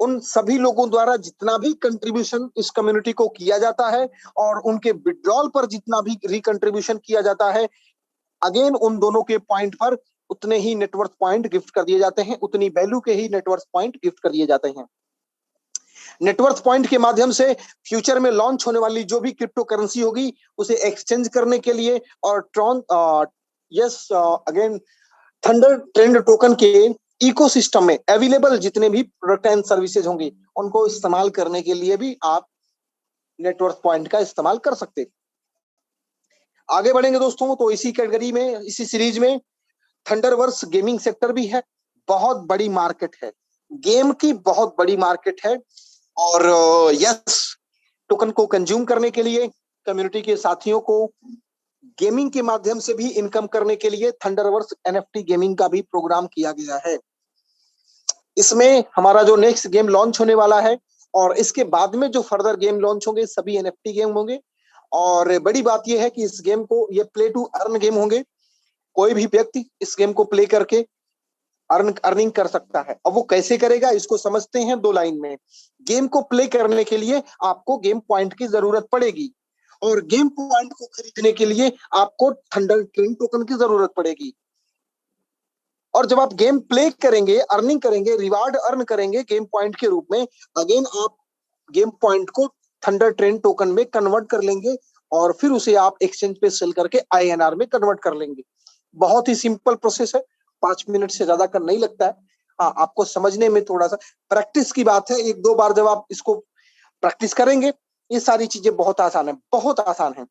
[SPEAKER 1] उन सभी लोगों द्वारा जितना भी कंट्रीब्यूशन इस कम्युनिटी को किया जाता है और उनके विड्रॉल पर जितना भी रिकंट्रीब्यूशन किया जाता है, अगेन उन दोनों के पॉइंट पर उतने ही नेटवर्थ पॉइंट गिफ्ट कर दिए जाते हैं, उतनी वैल्यू के ही नेटवर्थ पॉइंट गिफ्ट कर दिए जाते हैं। नेटवर्थ पॉइंट के माध्यम से फ्यूचर में लॉन्च होने वाली जो भी क्रिप्टो करेंसी होगी उसे एक्सचेंज करने के लिए और अगेन थंडर ट्रेंड टोकन के इकोसिस्टम में अवेलेबल जितने भी प्रोडक्ट एंड सर्विसेज होंगे उनको इस्तेमाल करने के लिए भी आप नेटवर्थ पॉइंट का इस्तेमाल कर सकते। आगे बढ़ेंगे दोस्तों तो इसी कैटेगरी में, इसी सीरीज में थंडरवर्स गेमिंग सेक्टर भी है। बहुत बड़ी मार्केट है, गेम की बहुत बड़ी मार्केट है। और यस, टोकन को कंज्यूम करने के लिए कम्युनिटी के साथियों को गेमिंग के माध्यम से भी इनकम करने के लिए थंडरवर्स एनएफटी गेमिंग का भी प्रोग्राम किया गया है। इसमें हमारा जो नेक्स्ट गेम लॉन्च होने वाला है और इसके बाद में जो फर्दर गेम लॉन्च होंगे सभी एनएफटी गेम होंगे। और बड़ी बात यह है कि इस गेम को ये प्ले टू अर्न गेम होंगे। कोई भी व्यक्ति इस गेम को प्ले करके अर्निंग कर सकता है। अब वो कैसे करेगा इसको समझते हैं 2 लाइन में। गेम को प्ले करने के लिए आपको गेम पॉइंट की जरूरत पड़ेगी और गेम पॉइंट को खरीदने के लिए आपको थंडर ट्रेंड टोकन की जरूरत पड़ेगी। और जब आप गेम प्ले करेंगे, अर्निंग करेंगे, रिवार्ड अर्न करेंगे गेम पॉइंट के रूप में, अगेन आप गेम पॉइंट को थंडर ट्रेंड टोकन में कन्वर्ट कर लेंगे और फिर उसे आप एक्सचेंज पे सेल करके आईएनआर में कन्वर्ट कर लेंगे। बहुत ही सिंपल प्रोसेस है, 5 मिनट से ज्यादा का नहीं लगता है। हाँ, आपको समझने में थोड़ा सा प्रैक्टिस की बात है। 1-2 बार जब आप इसको प्रैक्टिस करेंगे ये सारी चीजें बहुत आसान है, बहुत आसान है।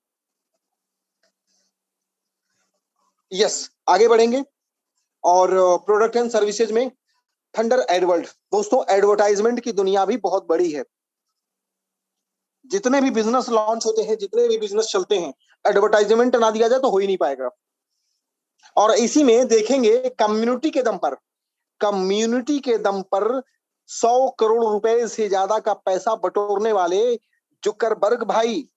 [SPEAKER 1] यस, आगे बढ़ेंगे और प्रोडक्ट एंड सर्विसेज में थंडर एडवर्ड। दोस्तों एडवर्टाइजमेंट की दुनिया भी बहुत बड़ी है। जितने भी बिजनेस लॉन्च होते हैं, जितने भी बिजनेस चलते हैं, एडवर्टाइजमेंट ना दिया जाए तो हो ही नहीं पाएगा। और इसी में देखेंगे कम्युनिटी के दम पर 100 करोड़ रुपए से ज्यादा का पैसा बटोरने वाले जुकरबर्ग भाई।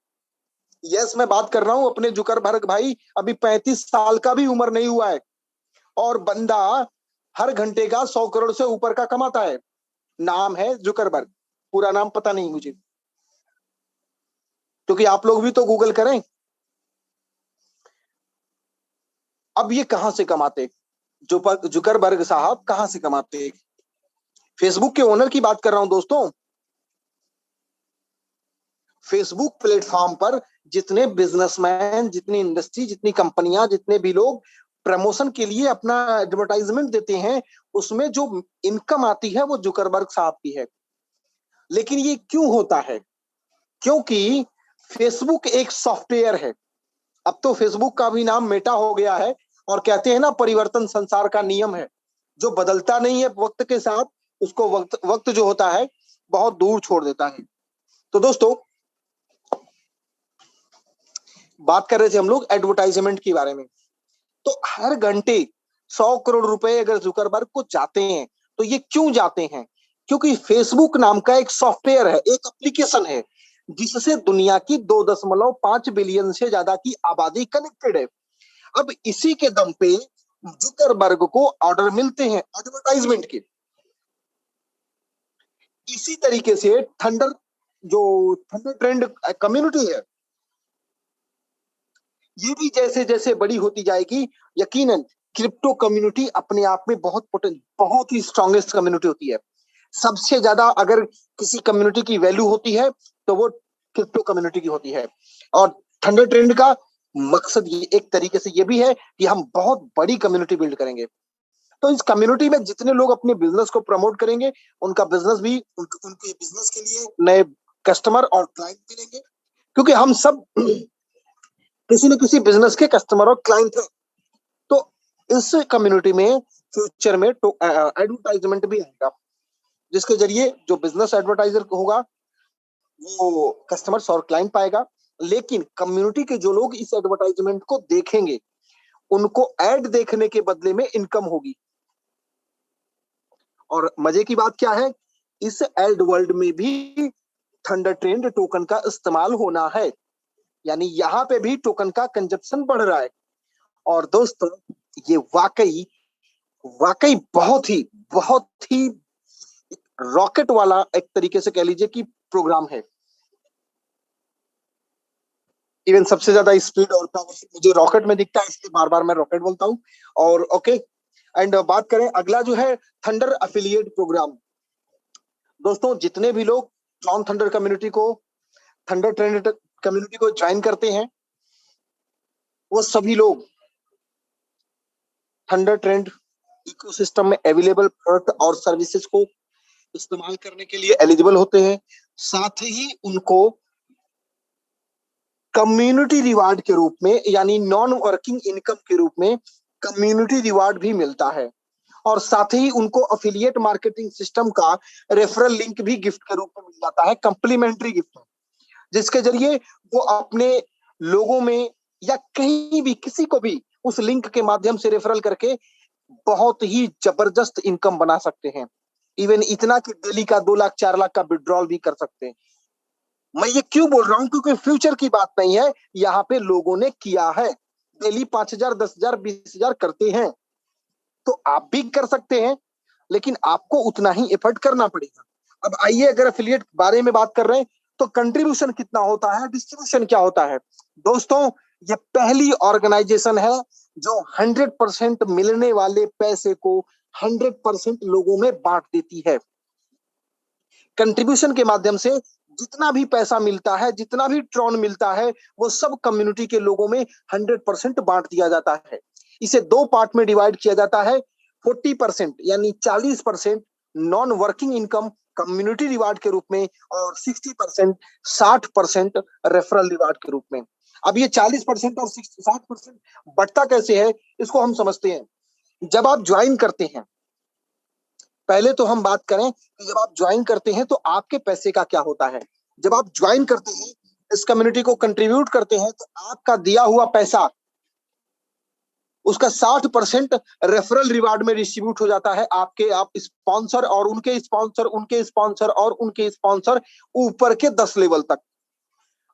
[SPEAKER 1] यस, मैं बात कर रहा हूं अपने जुकरबर्ग भाई। अभी 35 साल का भी उम्र नहीं हुआ है और बंदा हर घंटे का 100 करोड़ से ऊपर का कमाता है। नाम है जुकरबर्ग, पूरा नाम पता नहीं मुझे, क्योंकि आप लोग भी तो गूगल करें। अब ये कहां से कमाते, जो जुकरबर्ग साहब कहां से कमाते? फेसबुक के ओनर की बात कर रहा हूं दोस्तों। फेसबुक प्लेटफॉर्म पर जितने बिजनेसमैन, जितनी इंडस्ट्री, जितनी कंपनियां, जितने भी लोग प्रमोशन के लिए अपना एडवर्टाइजमेंट देते हैं, उसमें जो इनकम आती है वो जुकरबर्ग साहब की है। लेकिन ये क्यों होता है? क्योंकि फेसबुक एक सॉफ्टवेयर है। अब तो फेसबुक का भी नाम मेटा हो गया है और कहते हैं ना, परिवर्तन संसार का नियम है, जो बदलता नहीं है वक्त के साथ, उसको वक्त वक्त जो होता है बहुत दूर छोड़ देता है। तो दोस्तों, बात कर रहे थे हम लोग एडवर्टाइजमेंट के बारे में। तो हर घंटे 100 करोड़ रुपए अगर जुकरबर्ग को जाते हैं, तो ये क्यों जाते हैं? क्योंकि फेसबुक नाम का एक सॉफ्टवेयर है, एक एप्लीकेशन है, जिससे दुनिया की 2.5 बिलियन से ज्यादा की आबादी कनेक्टेड है। अब इसी के दम पे जुकरबर्ग को ऑर्डर मिलते हैं एडवर्टाइजमेंट के। इसी तरीके से थंडर ट्रेंड कम्युनिटी है, ये भी जैसे जैसे बड़ी होती जाएगी, यकीनन क्रिप्टो कम्युनिटी अपने आप में बहुत ही स्ट्रॉन्गेस्ट कम्युनिटी होती है। सबसे ज्यादा अगर किसी कम्युनिटी की वैल्यू होती है तो वो क्रिप्टो कम्युनिटी की होती है। और थंडर ट्रेंड का मकसद ये एक तरीके से ये भी है कि हम बहुत बड़ी कम्युनिटी बिल्ड करेंगे। तो इस कम्युनिटी में जितने लोग अपने बिजनेस को प्रमोट करेंगे, उनका बिजनेस भी उनके बिजनेस के लिए नए कस्टमर और क्लाइंट मिलेंगे, क्योंकि हम सब किसी न किसी बिजनेस के कस्टमर और क्लाइंट है। तो इस कम्युनिटी में फ्यूचर में तो एडवर्टाइजमेंट भी आएगा, जिसके जरिए जो बिजनेस एडवर्टाइजर होगा वो कस्टमर्स और क्लाइंट पाएगा। लेकिन कम्युनिटी के जो लोग इस एडवर्टाइजमेंट को देखेंगे, उनको एड देखने के बदले में इनकम होगी। और मजे की बात क्या है, इस एड वर्ल्ड में भी थंडर ट्रेंड टोकन का इस्तेमाल होना है, यानी यहाँ पे भी टोकन का कंजप्शन बढ़ रहा है। और दोस्तों, ये वाकई वाकई बहुत ही रॉकेट वाला एक तरीके से कह लीजिए कि प्रोग्राम है। इवन सबसे ज्यादा स्पीड और पावरफुल मुझे रॉकेट में दिखता है, इसलिए बार बार मैं रॉकेट बोलता हूँ। और ओके, एंड बात करें अगला जो है थंडर अफिलिएट प्रोग्राम। दोस्तों, जितने भी लोग जॉन थंडर कम्युनिटी को, थंडर ट्रेंड कम्युनिटी को ज्वाइन करते हैं, वो सभी लोग थंडर ट्रेंड इकोसिस्टम में अवेलेबल प्रोडक्ट और सर्विसेज को इस्तेमाल करने के लिए एलिजिबल होते हैं। साथ ही उनको कम्युनिटी रिवार्ड के रूप में, यानी नॉन वर्किंग इनकम के रूप में कम्युनिटी रिवार्ड भी मिलता है। और साथ ही उनको अफिलिएट मार्केटिंग सिस्टम का रेफरल लिंक भी गिफ्ट के रूप में मिल जाता है, कंप्लीमेंट्री गिफ्ट, जिसके जरिए वो अपने लोगों में या कहीं भी किसी को भी उस लिंक के माध्यम से रेफरल करके बहुत ही जबरदस्त इनकम बना सकते हैं। इवन इतना कि डेली का 2 लाख 4 लाख का विड्रॉल भी कर सकते हैं। मैं ये क्यों बोल रहा हूं? क्योंकि फ्यूचर की बात नहीं है, यहाँ पे लोगों ने किया है, डेली 5,000 10,000 20,000 करते हैं। तो आप भी कर सकते हैं, लेकिन आपको उतना ही एफर्ट करना पड़ेगा। अब आइए, अगर एफिलिएट बारे में बात कर रहे हैं, तो कंट्रीब्यूशन कितना होता है, डिस्ट्रीब्यूशन क्या होता है? दोस्तों, ये पहली ऑर्गेनाइजेशन है जो 100% मिलने वाले पैसे को 100% लोगों में बांट देती है। कंट्रीब्यूशन के माध्यम से जितना भी पैसा मिलता है, जितना भी ट्रॉन मिलता है, वो सब कम्युनिटी के लोगों में 100% बांट दिया जाता है। इसे 2 पार्ट में डिवाइड किया जाता है। 40% यानी 40% non working income community reward के रूप में, और 60% 60% रेफरल रिवार्ड के रूप में। अब ये 40% और 60% बढ़ता कैसे है, इसको हम समझते हैं। जब आप ज्वाइन करते हैं, पहले तो हम बात करें कि जब आप ज्वाइन करते हैं तो आपके पैसे का क्या होता है। जब आप ज्वाइन करते हैं, इस कम्युनिटी को कंट्रीब्यूट करते हैं, तो आपका दिया हुआ पैसा उसका 60% रेफरल रिवार्ड में डिस्ट्रीब्यूट हो जाता है। आप स्पॉन्सर और उनके स्पॉन्सर, उनके स्पॉन्सर और उनके स्पॉन्सर, ऊपर के 10 लेवल तक।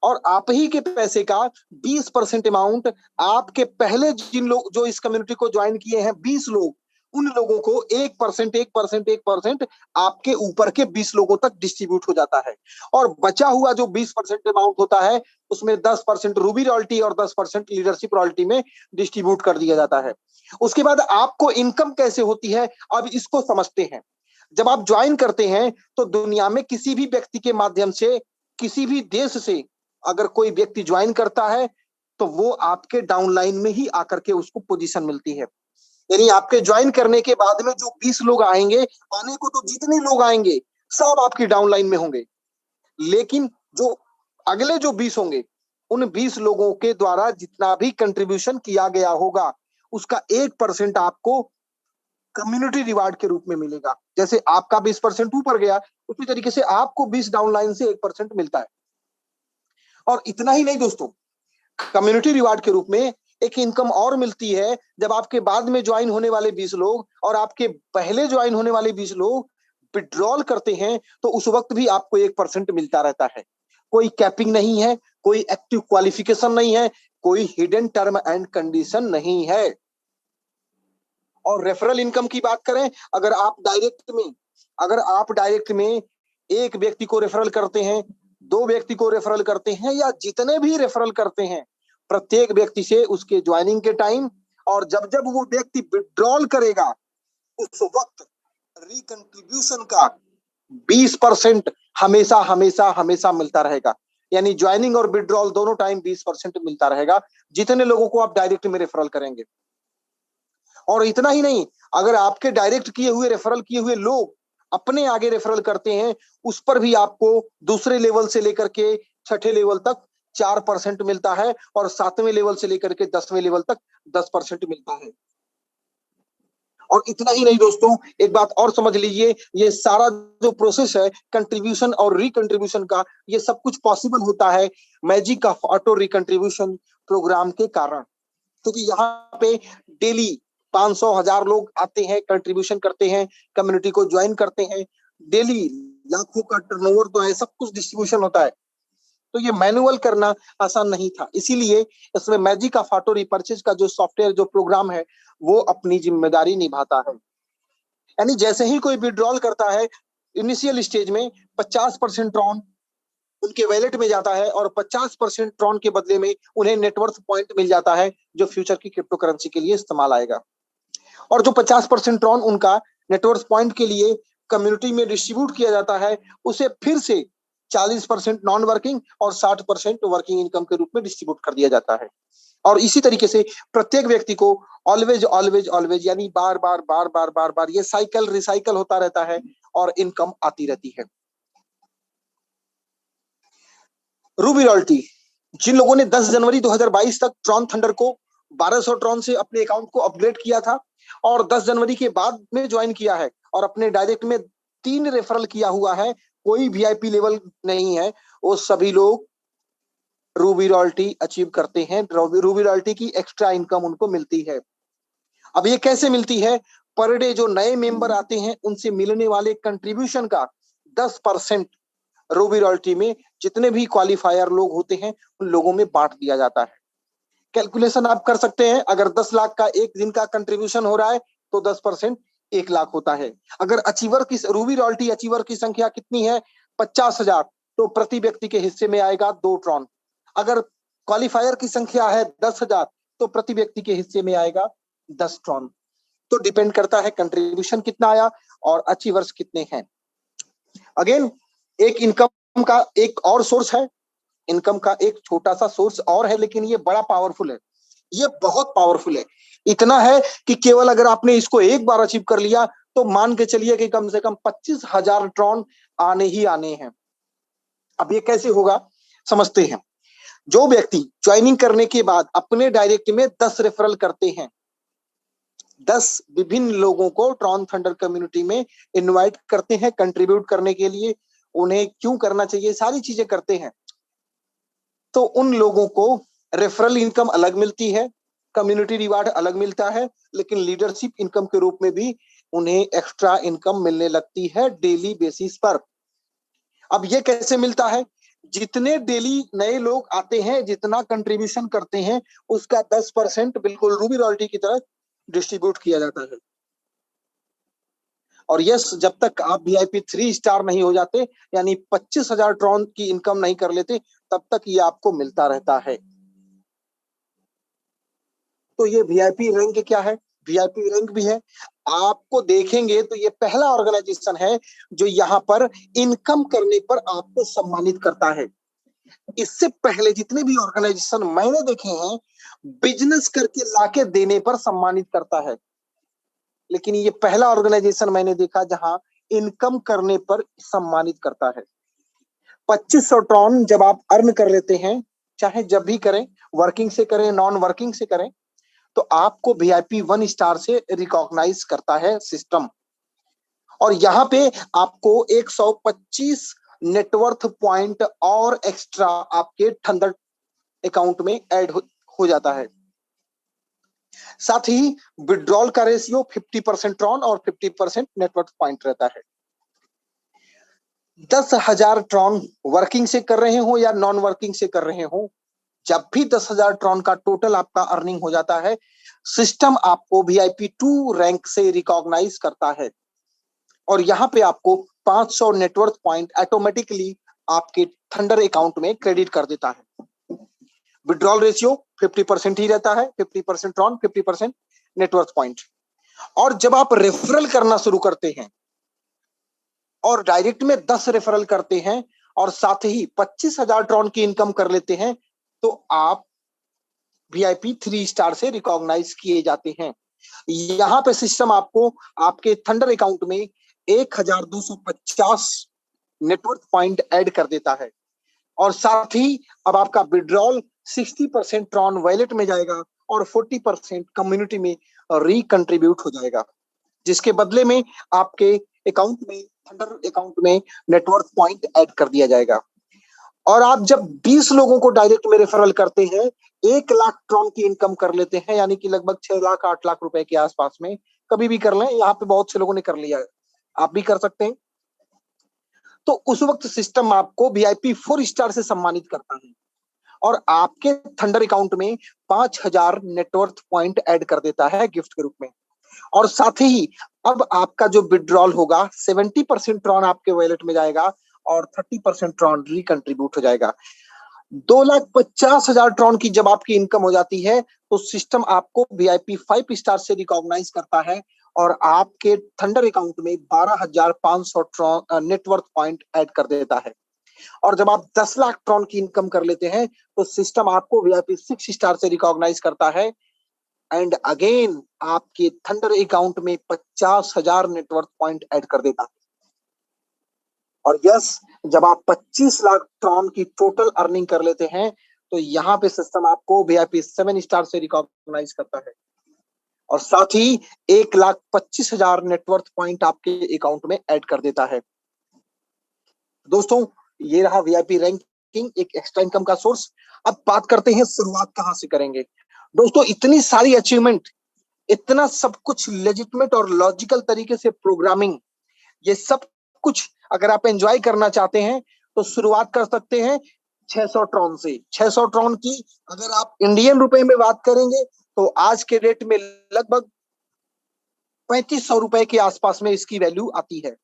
[SPEAKER 1] और आप ही के पैसे का 20% अमाउंट आपके पहले जिन लोग जो इस कम्युनिटी को ज्वाइन किए हैं 20 लोग, उन लोगों को 1% आपके ऊपर के 20 लोगों तक डिस्ट्रीब्यूट हो जाता है। और बचा हुआ जो 20% अमाउंट होता है, उसमें 10% रूबी रॉयल्टी और 10% लीडरशिप रॉयल्टी में डिस्ट्रीब्यूट कर दिया जाता है। उसके बाद आपको इनकम कैसे होती है, अब इसको समझते हैं। जब आप ज्वाइन करते हैं तो दुनिया में किसी भी व्यक्ति के माध्यम से, किसी भी देश से अगर कोई व्यक्ति ज्वाइन करता है तो वो आपके डाउनलाइन में ही आकर के उसको पोजीशन मिलती है। यानी आपके ज्वाइन करने के बाद में जो 20 लोग आएंगे, आने को तो जितने लोग आएंगे सब आपकी डाउनलाइन में होंगे, लेकिन जो अगले जो 20 होंगे, उन 20 लोगों के द्वारा जितना भी कंट्रीब्यूशन किया गया होगा, उसका 1% आपको कम्युनिटी रिवार्ड के रूप में मिलेगा। जैसे आपका 20% ऊपर गया, उसी तरीके से आपको 20 डाउनलाइन से 1% मिलता है। और इतना ही नहीं दोस्तों, कम्युनिटी रिवार्ड के रूप में एक इनकम और मिलती है। जब आपके बाद में ज्वाइन होने वाले 20 लोग और आपके पहले ज्वाइन होने वाले 20 लोग विड्रॉल करते हैं, तो उस वक्त भी आपको 1% मिलता रहता है। कोई कैपिंग नहीं है, कोई एक्टिव क्वालिफिकेशन नहीं है, कोई हिडन टर्म एंड कंडीशन नहीं है। और रेफरल इनकम की बात करें, अगर आप डायरेक्ट में एक व्यक्ति को रेफरल करते हैं, 2 व्यक्ति को रेफरल करते हैं, या जितने भी रेफरल करते हैं, प्रत्येक व्यक्ति से उसके ज्वाइनिंग के टाइम और जब जब वो व्यक्ति विड्रॉल करेगा, उस वक्त रिकंट्रीब्यूशन का 20% हमेशा हमेशा हमेशा मिलता रहेगा। यानी ज्वाइनिंग और विड्रॉल दोनों टाइम 20% मिलता रहेगा, जितने लोगों को आप डायरेक्ट में रेफरल करेंगे। और इतना ही नहीं, अगर आपके डायरेक्ट किए हुए रेफरल किए हुए लोग अपने आगे रेफरल करते हैं, उस पर भी आपको दूसरे लेवल से लेकर के छठे लेवल तक 4% मिलता है, और 7वें लेवल से लेकर के 10वें लेवल तक 10% मिलता है। और इतना ही नहीं दोस्तों, एक बात और समझ लीजिए, ये सारा जो प्रोसेस है कंट्रीब्यूशन और रिकंट्रीब्यूशन का, ये सब कुछ पॉसिबल होता है मैजिक ऑफ ऑटो रिकंट्रीब्यूशन प्रोग्राम के कारण। क्योंकि यहाँ पे डेली 500,000 लोग आते हैं, कंट्रीब्यूशन करते हैं, कम्युनिटी को ज्वाइन करते हैं, डेली लाखों का टर्नओवर तो है, सब कुछ डिस्ट्रीब्यूशन होता है। तो ये मैनुअल करना आसान नहीं था, इसीलिए इसमें मैजिक ऑफ ऑटो रिपर्चेज का जो सॉफ्टवेयर जो प्रोग्राम है, वो अपनी जिम्मेदारी निभाता है। यानी जैसे ही कोई विड्रॉल करता है, इनिशियल स्टेज में 50% ट्रॉन उनके वैलेट में जाता है, और 50% ट्रॉन के बदले में उन्हें नेटवर्थ पॉइंट मिल जाता है, जो फ्यूचर की क्रिप्टो करेंसी के लिए इस्तेमाल आएगा। और जो 50% ट्रॉन उनका नेटवर्थ पॉइंट के लिए कम्युनिटी में डिस्ट्रीब्यूट किया जाता है, उसे फिर से 40% नॉन वर्किंग और 60% वर्किंग इनकम के रूप में डिस्ट्रीब्यूट कर दिया जाता है। और इसी तरीके से प्रत्येक व्यक्ति को ऑलवेज ऑलवेज ऑलवेज, यानी बार बार बार बार बार बार ये साइकिल रिसाइकल होता रहता है और इनकम आती रहती है। रूबी रॉयल्टी, जिन लोगों ने 10 जनवरी 2022 तक ट्रॉन थंडर को 1200 ट्रॉन से अपने अकाउंट को अपग्रेड किया था, और 10 जनवरी के बाद में ज्वाइन किया है, और अपने डायरेक्ट में 3 रेफरल किया हुआ है, कोई वीआईपी लेवल नहीं है, वो सभी लोग रूबी रॉयल्टी अचीव करते हैं। रूबी रॉयल्टी की एक्स्ट्रा इनकम उनको मिलती है। अब ये कैसे मिलती है? पर डे जो नए मेंबर आते हैं, उनसे मिलने वाले कंट्रीब्यूशन का 10% रूबी रॉयल्टी में जितने भी क्वालिफायर लोग होते हैं, उन लोगों में बांट दिया जाता है। कैलकुलेशन आप कर सकते हैं, अगर 10 लाख का एक दिन का कंट्रीब्यूशन हो रहा है, तो 10% 1 लाख होता है। अगर अचीवर की रूबी रॉयल्टी अचीवर की संख्या कितनी है? 50,000, तो प्रति व्यक्ति के हिस्से में आएगा 2 ट्रॉन। अगर क्वालिफायर की संख्या है 10,000, तो प्रति व्यक्ति के हिस्से में आएगा 10 ट्रॉन। तो डिपेंड करता है कंट्रीब्यूशन कितना आया और अचीवर्स कितने हैं। अगेन, एक इनकम का एक और सोर्स है, इनकम का एक छोटा सा सोर्स और है, लेकिन ये बड़ा पावरफुल है, ये बहुत पावरफुल है। इतना है कि केवल अगर आपने इसको एक बार अचीव कर लिया, तो मान के चलिए कि कम से कम 25,000 ट्रॉन आने ही आने हैं। अब ये कैसे होगा, समझते हैं। जो व्यक्ति ज्वाइनिंग करने के बाद अपने डायरेक्ट में 10 रेफरल करते हैं, 10 विभिन्न लोगों को ट्रॉन थंडर कम्युनिटी में इनवाइट करते हैं कंट्रीब्यूट करने के लिए, उन्हें क्यों करना चाहिए, सारी चीजें करते हैं, तो उन लोगों को रेफरल इनकम अलग मिलती है, कम्युनिटी रिवार्ड अलग मिलता है, लेकिन लीडरशिप इनकम के रूप में भी उन्हें एक्स्ट्रा इनकम मिलने लगती है डेली बेसिस पर। अब ये कैसे मिलता है? जितने डेली नए लोग आते हैं, जितना कंट्रीब्यूशन करते हैं, उसका 10% बिल्कुल रूबी रॉयल्टी की तरह डिस्ट्रीब्यूट किया जाता है। और यस, जब तक आप VIP 3 स्टार नहीं हो जाते, यानी 25,000 ट्रॉन की इनकम नहीं कर लेते, तब तक ये आपको मिलता रहता है। तो ये VIP रैंक क्या है? VIP रैंक भी है। आपको देखेंगे तो ये पहला ऑर्गेनाइजेशन है जो यहाँ पर इनकम करने पर आपको सम्मानित करता है। इससे पहले जितने भी ऑर्गेनाइजेशन मैंने देखे हैं, बिजनेस करके लाके देने पर सम्मानित करता है, लेकिन ये पहला ऑर्गेनाइजेशन मैंने देखा जहां इनकम करने पर सम्मानित करता है। 2500 ट्रॉन जब आप अर्न कर लेते हैं, चाहे जब भी करें, वर्किंग से करें, नॉन वर्किंग से करें, तो आपको VIP 1 स्टार से रिकॉग्नाइज करता है सिस्टम। और यहाँ पे आपको 125 नेटवर्थ पॉइंट और एक्स्ट्रा आपके थंडर अकाउंट में ऐड हो जाता है। साथ ही विड्रॉल का रेशियो 50% ट्रॉन और 50% नेटवर्थ पॉइंट रहता है। 10,000 ट्रॉन वर्किंग से कर रहे हो या नॉन वर्किंग से कर रहे हो, जब भी 10,000 ट्रॉन का टोटल आपका अर्निंग हो जाता है, सिस्टम आपको VIP 2 रैंक से रिकॉग्नाइज करता है। और यहाँ पे आपको 500 नेटवर्थ पॉइंट ऑटोमेटिकली आपके थंडर अकाउंट में क्रेडिट कर देता है। विड्रॉल रेशियो 50% ही रहता है, 50% ट्रॉन, 50% नेटवर्थ पॉइंट। और जब आप रेफरल करना शुरू करते हैं और डायरेक्ट में 10 रेफरल करते हैं और साथ ही 25,000 ट्रॉन की इनकम कर लेते हैं, तो आप VIP 3 स्टार से रिकॉग्नाइज किए जाते हैं। यहाँ पे सिस्टम आपको आपके थंडर अकाउंट में 1,250 नेटवर्थ पॉइंट ऐड कर देता है। और साथ ही अब आपका विड्रॉल 60% ट्रॉन वॉलेट में जाएगा और 40% कम्युनिटी में रिकंट्रीब्यूट हो जाएगा, जिसके बदले में आपके अकाउंट में, थंडर अकाउंट में नेटवर्थ पॉइंट ऐड कर दिया जाएगा। और आप जब 20 लोगों को डायरेक्ट में रेफरल करते हैं, 1 लाख ट्रॉन की इनकम कर लेते हैं, यानी कि लगभग 6 लाख 8 लाख रुपए के आसपास में, कभी भी कर लें, यहाँ पे बहुत से लोगों ने कर लिया है, आप भी कर सकते हैं। तो उस वक्त सिस्टम आपको VIP 4 स्टार से सम्मानित करता है और आपके थंडर अकाउंट में 5,000 नेटवर्थ पॉइंट ऐड कर देता है गिफ्ट के रूप में। और साथ ही अब आपका जो विड्रॉल होगा, 70% ट्रॉन आपके वॉलेट में जाएगा और 30% ट्रॉन रिकंट्रीब्यूट हो जाएगा। 2,50,000 ट्रॉन की जब आपकी इनकम हो जाती है, तो सिस्टम आपको VIP 5 स्टार से रिकॉग्नाइज करता है और आपके थंडर अकाउंट में 12,500 ट्रॉन नेटवर्थ पॉइंट ऐड कर देता है। और जब आप 10 लाख ट्रॉन की इनकम कर लेते हैं, तो सिस्टम आपको VIP 6 स्टार से रिकॉग्नाइज करता है एंड अगेन आपके थंडर अकाउंट में 50,000 नेटवर्थ पॉइंट ऐड कर देता है। और यस, जब आप 25 लाख ट्रॉन की टोटल अर्निंग कर लेते हैं, तो यहाँ पे सिस्टम आपको VIP 7 स्टार से रिकॉग्नाइज करता है और साथ ही 1,25,000 नेटवर्थ पॉइंट आपके अकाउंट में ऐड कर देता है। दोस्तों, ये रहा VIP रैंकिंग, एक एक्स्ट्रा इनकम का सोर्स। अब बात करते हैं शुरुआत कहां से करेंगे। दोस्तों, इतनी सारी अचीवमेंट, इतना सब कुछ लेजिटिमेट और लॉजिकल तरीके से प्रोग्रामिंग, ये सब कुछ अगर आप एंजॉय करना चाहते हैं, तो शुरुआत कर सकते हैं 600 ट्रॉन से। 600 ट्रॉन की अगर आप इंडियन रुपए में बात करेंगे, तो आज के रेट में लगभग 3500 रुपए के आसपास में इसकी वैल्यू आती है।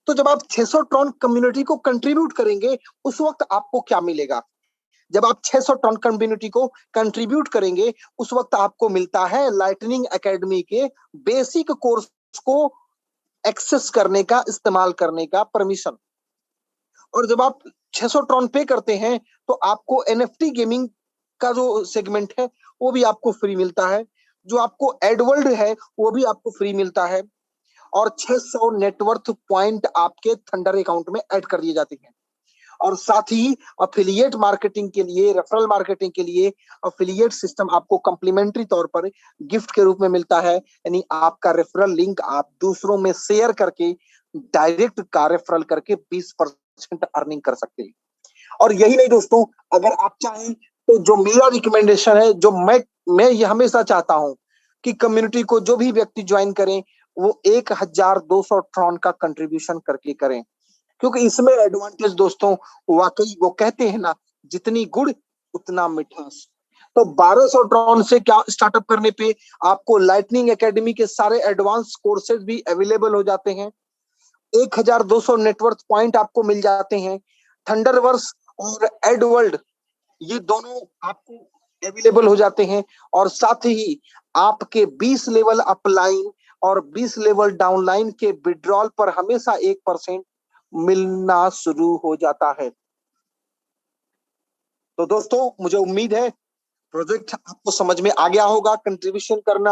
[SPEAKER 1] तो जब आप 600 ट्रॉन कम्युनिटी को कंट्रीब्यूट करेंगे, उस वक्त आपको क्या मिलेगा? जब आप 600 टन कम्युनिटी को कंट्रीब्यूट करेंगे, उस वक्त आपको मिलता है लाइटनिंग एकेडमी के बेसिक कोर्स को एक्सेस करने का, इस्तेमाल करने का परमिशन। और जब आप 600 टन पे करते हैं, तो आपको NFT गेमिंग का जो सेगमेंट है, वो भी आपको फ्री मिलता है। जो आपको एडवर्ल्ड है, वो भी आपको फ्री मिलता है। और 600 नेटवर्थ पॉइंट आपके थंडर अकाउंट में ऐड कर दिए जाते हैं। और साथ ही अफिलिएट मार्केटिंग के लिए, रेफरल मार्केटिंग के लिए अफिलिएट सिस्टम आपको कम्प्लीमेंट्री तौर पर गिफ्ट के रूप में मिलता है। यानी आपका रेफरल लिंक आप दूसरों में शेयर करके डायरेक्ट का रेफरल करके 20% अर्निंग कर सकते हैं। और यही नहीं दोस्तों, अगर आप चाहें तो जो मेरा रिकमेंडेशन है, जो मैं ये हमेशा चाहता हूँ कि कम्युनिटी को जो भी व्यक्ति ज्वाइन करें वो 1200 ट्रॉन का कंट्रीब्यूशन करके करें, क्योंकि इसमें एडवांटेज दोस्तों, वाकई वो कहते हैं ना, जितनी गुड़ उतना मिठास। तो 1200 ट्रॉन से क्या स्टार्टअप करने पे आपको लाइटनिंग एकेडमी के सारे एडवांस कोर्सेज भी अवेलेबल हो जाते हैं। 1200 नेटवर्क पॉइंट आपको मिल जाते हैं। थंडरवर्स और एडवर्ल्ड, ये दोनों आपको अवेलेबल हो जाते हैं। और साथ ही आपके 20 लेवल अपलाइन और 20 लेवल डाउनलाइन के विड्रॉल पर हमेशा 1% मिलना शुरू हो जाता है। तो दोस्तों, मुझे उम्मीद है प्रोजेक्ट आपको समझ में आ गया होगा। कंट्रीब्यूशन करना,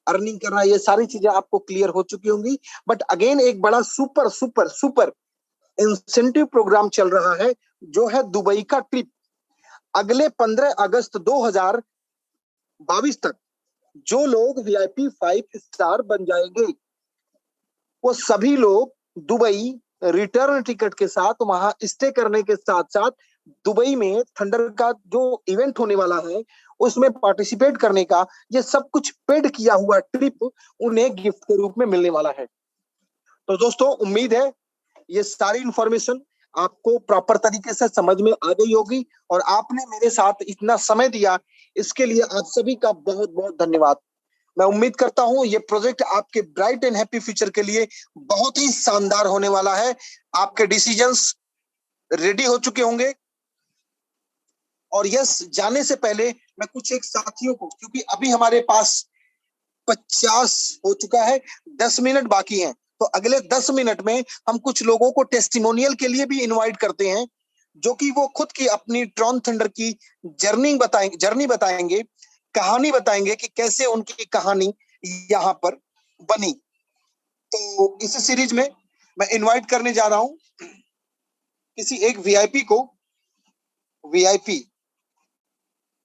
[SPEAKER 1] अर्निंग करना, ये सारी चीजें आपको क्लियर हो चुकी होंगी। बट अगेन एक बड़ा super super super incentive programme चल रहा है, जो है दुबई का ट्रिप। अगले 15 अगस्त 2022 तक जो लोग VIP 5 स्टार बन जाएंगे, वो सभी लोग दुबई रिटर्न टिकट के साथ वहां स्टे करने के साथ साथ दुबई में थंडर का जो इवेंट होने वाला है उसमें पार्टिसिपेट करने का, ये सब कुछ पेड किया हुआ ट्रिप उन्हें गिफ्ट के रूप में मिलने वाला है। तो दोस्तों, उम्मीद है ये सारी इंफॉर्मेशन आपको प्रॉपर तरीके से समझ में आ गई होगी, और आपने मेरे साथ इतना समय दिया, इसके लिए आप सभी का बहुत बहुत धन्यवाद। मैं उम्मीद करता हूं ये प्रोजेक्ट आपके ब्राइट एंड हैप्पी फ्यूचर के लिए बहुत ही शानदार होने वाला है। आपके डिसीजंस रेडी हो चुके होंगे। और यस, जाने से पहले मैं कुछ एक साथियों को, क्योंकि अभी हमारे पास 50 हो चुका है, 10 मिनट बाकी हैं, तो अगले 10 मिनट में हम कुछ लोगों को टेस्टिमोनियल के लिए भी इनवाइट करते हैं, जो कि वो खुद की अपनी ट्रॉन थंडर की जर्नी बताएंगे, कहानी बताएंगे कि कैसे उनकी कहानी यहाँ पर बनी। तो इस सीरीज में मैं इनवाइट करने जा रहा हूं किसी एक VIP को। VIP,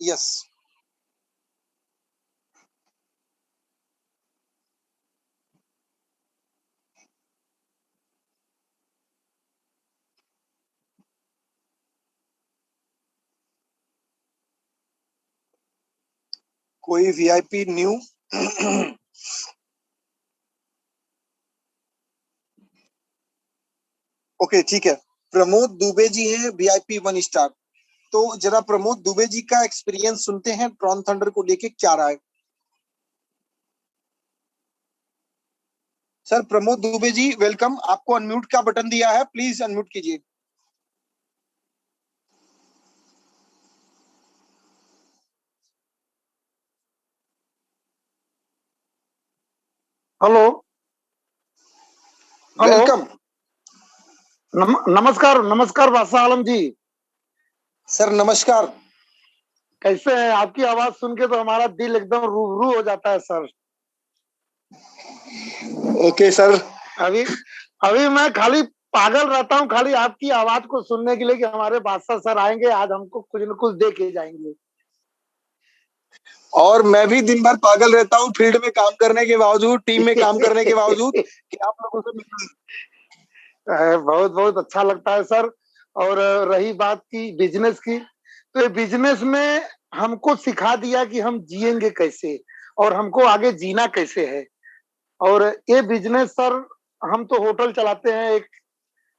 [SPEAKER 1] yes. कोई VIP न्यू? ओके, ठीक है। प्रमोद दुबे जी हैं, VIP 1 स्टार। तो जरा प्रमोद दुबे जी का एक्सपीरियंस सुनते हैं, ट्रॉन थंडर को लेके क्या रहा है। Sir Pramod Dubey ji, welcome. आपको अनम्यूट का बटन दिया है, प्लीज अनम्यूट कीजिए।
[SPEAKER 2] हेलो। हेलो।
[SPEAKER 1] वेलकम।
[SPEAKER 2] नमस्कार नमस्कार बादशाह आलम जी।
[SPEAKER 1] सर नमस्कार।
[SPEAKER 2] कैसे हैं? आपकी आवाज सुन के तो हमारा दिल एकदम रूबरू हो जाता है सर।
[SPEAKER 1] Okay sir.
[SPEAKER 2] अभी अभी मैं खाली पागल रहता हूँ, खाली आपकी आवाज को सुनने के लिए कि हमारे बादशाह सर आएंगे, आज हमको कुछ न कुछ दे के जाएंगे।
[SPEAKER 1] और मैं भी दिन भर पागल रहता हूँ, फील्ड में काम करने के बावजूद, टीम में काम करने के बावजूद, कि आप लोगों से मिलना।
[SPEAKER 2] बहुत बहुत अच्छा लगता है सर। और रही बात की बिजनेस की, तो ये बिजनेस में हमको सिखा दिया कि हम जिएंगे कैसे और हमको आगे जीना कैसे है। और ये बिजनेस सर, हम तो होटल चलाते हैं, एक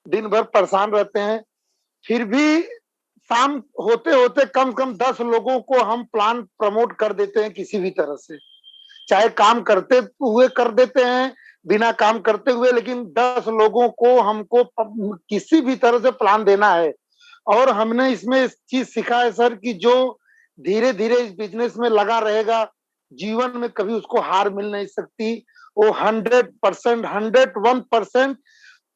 [SPEAKER 2] दिन भर परेशान रहते हैं, फिर भी शाम होते होते कम से कम 10 लोगों को हम प्लान प्रमोट कर देते हैं किसी भी तरह से, चाहे काम करते हुए कर देते हैं, बिना काम करते हुए, लेकिन 10 लोगों को हमको किसी भी तरह से प्लान देना है। और हमने इसमें इस चीज सीखा है सर कि जो धीरे धीरे इस बिजनेस में लगा रहेगा, जीवन में कभी उसको हार मिल नहीं सकती। वो 100%, 101%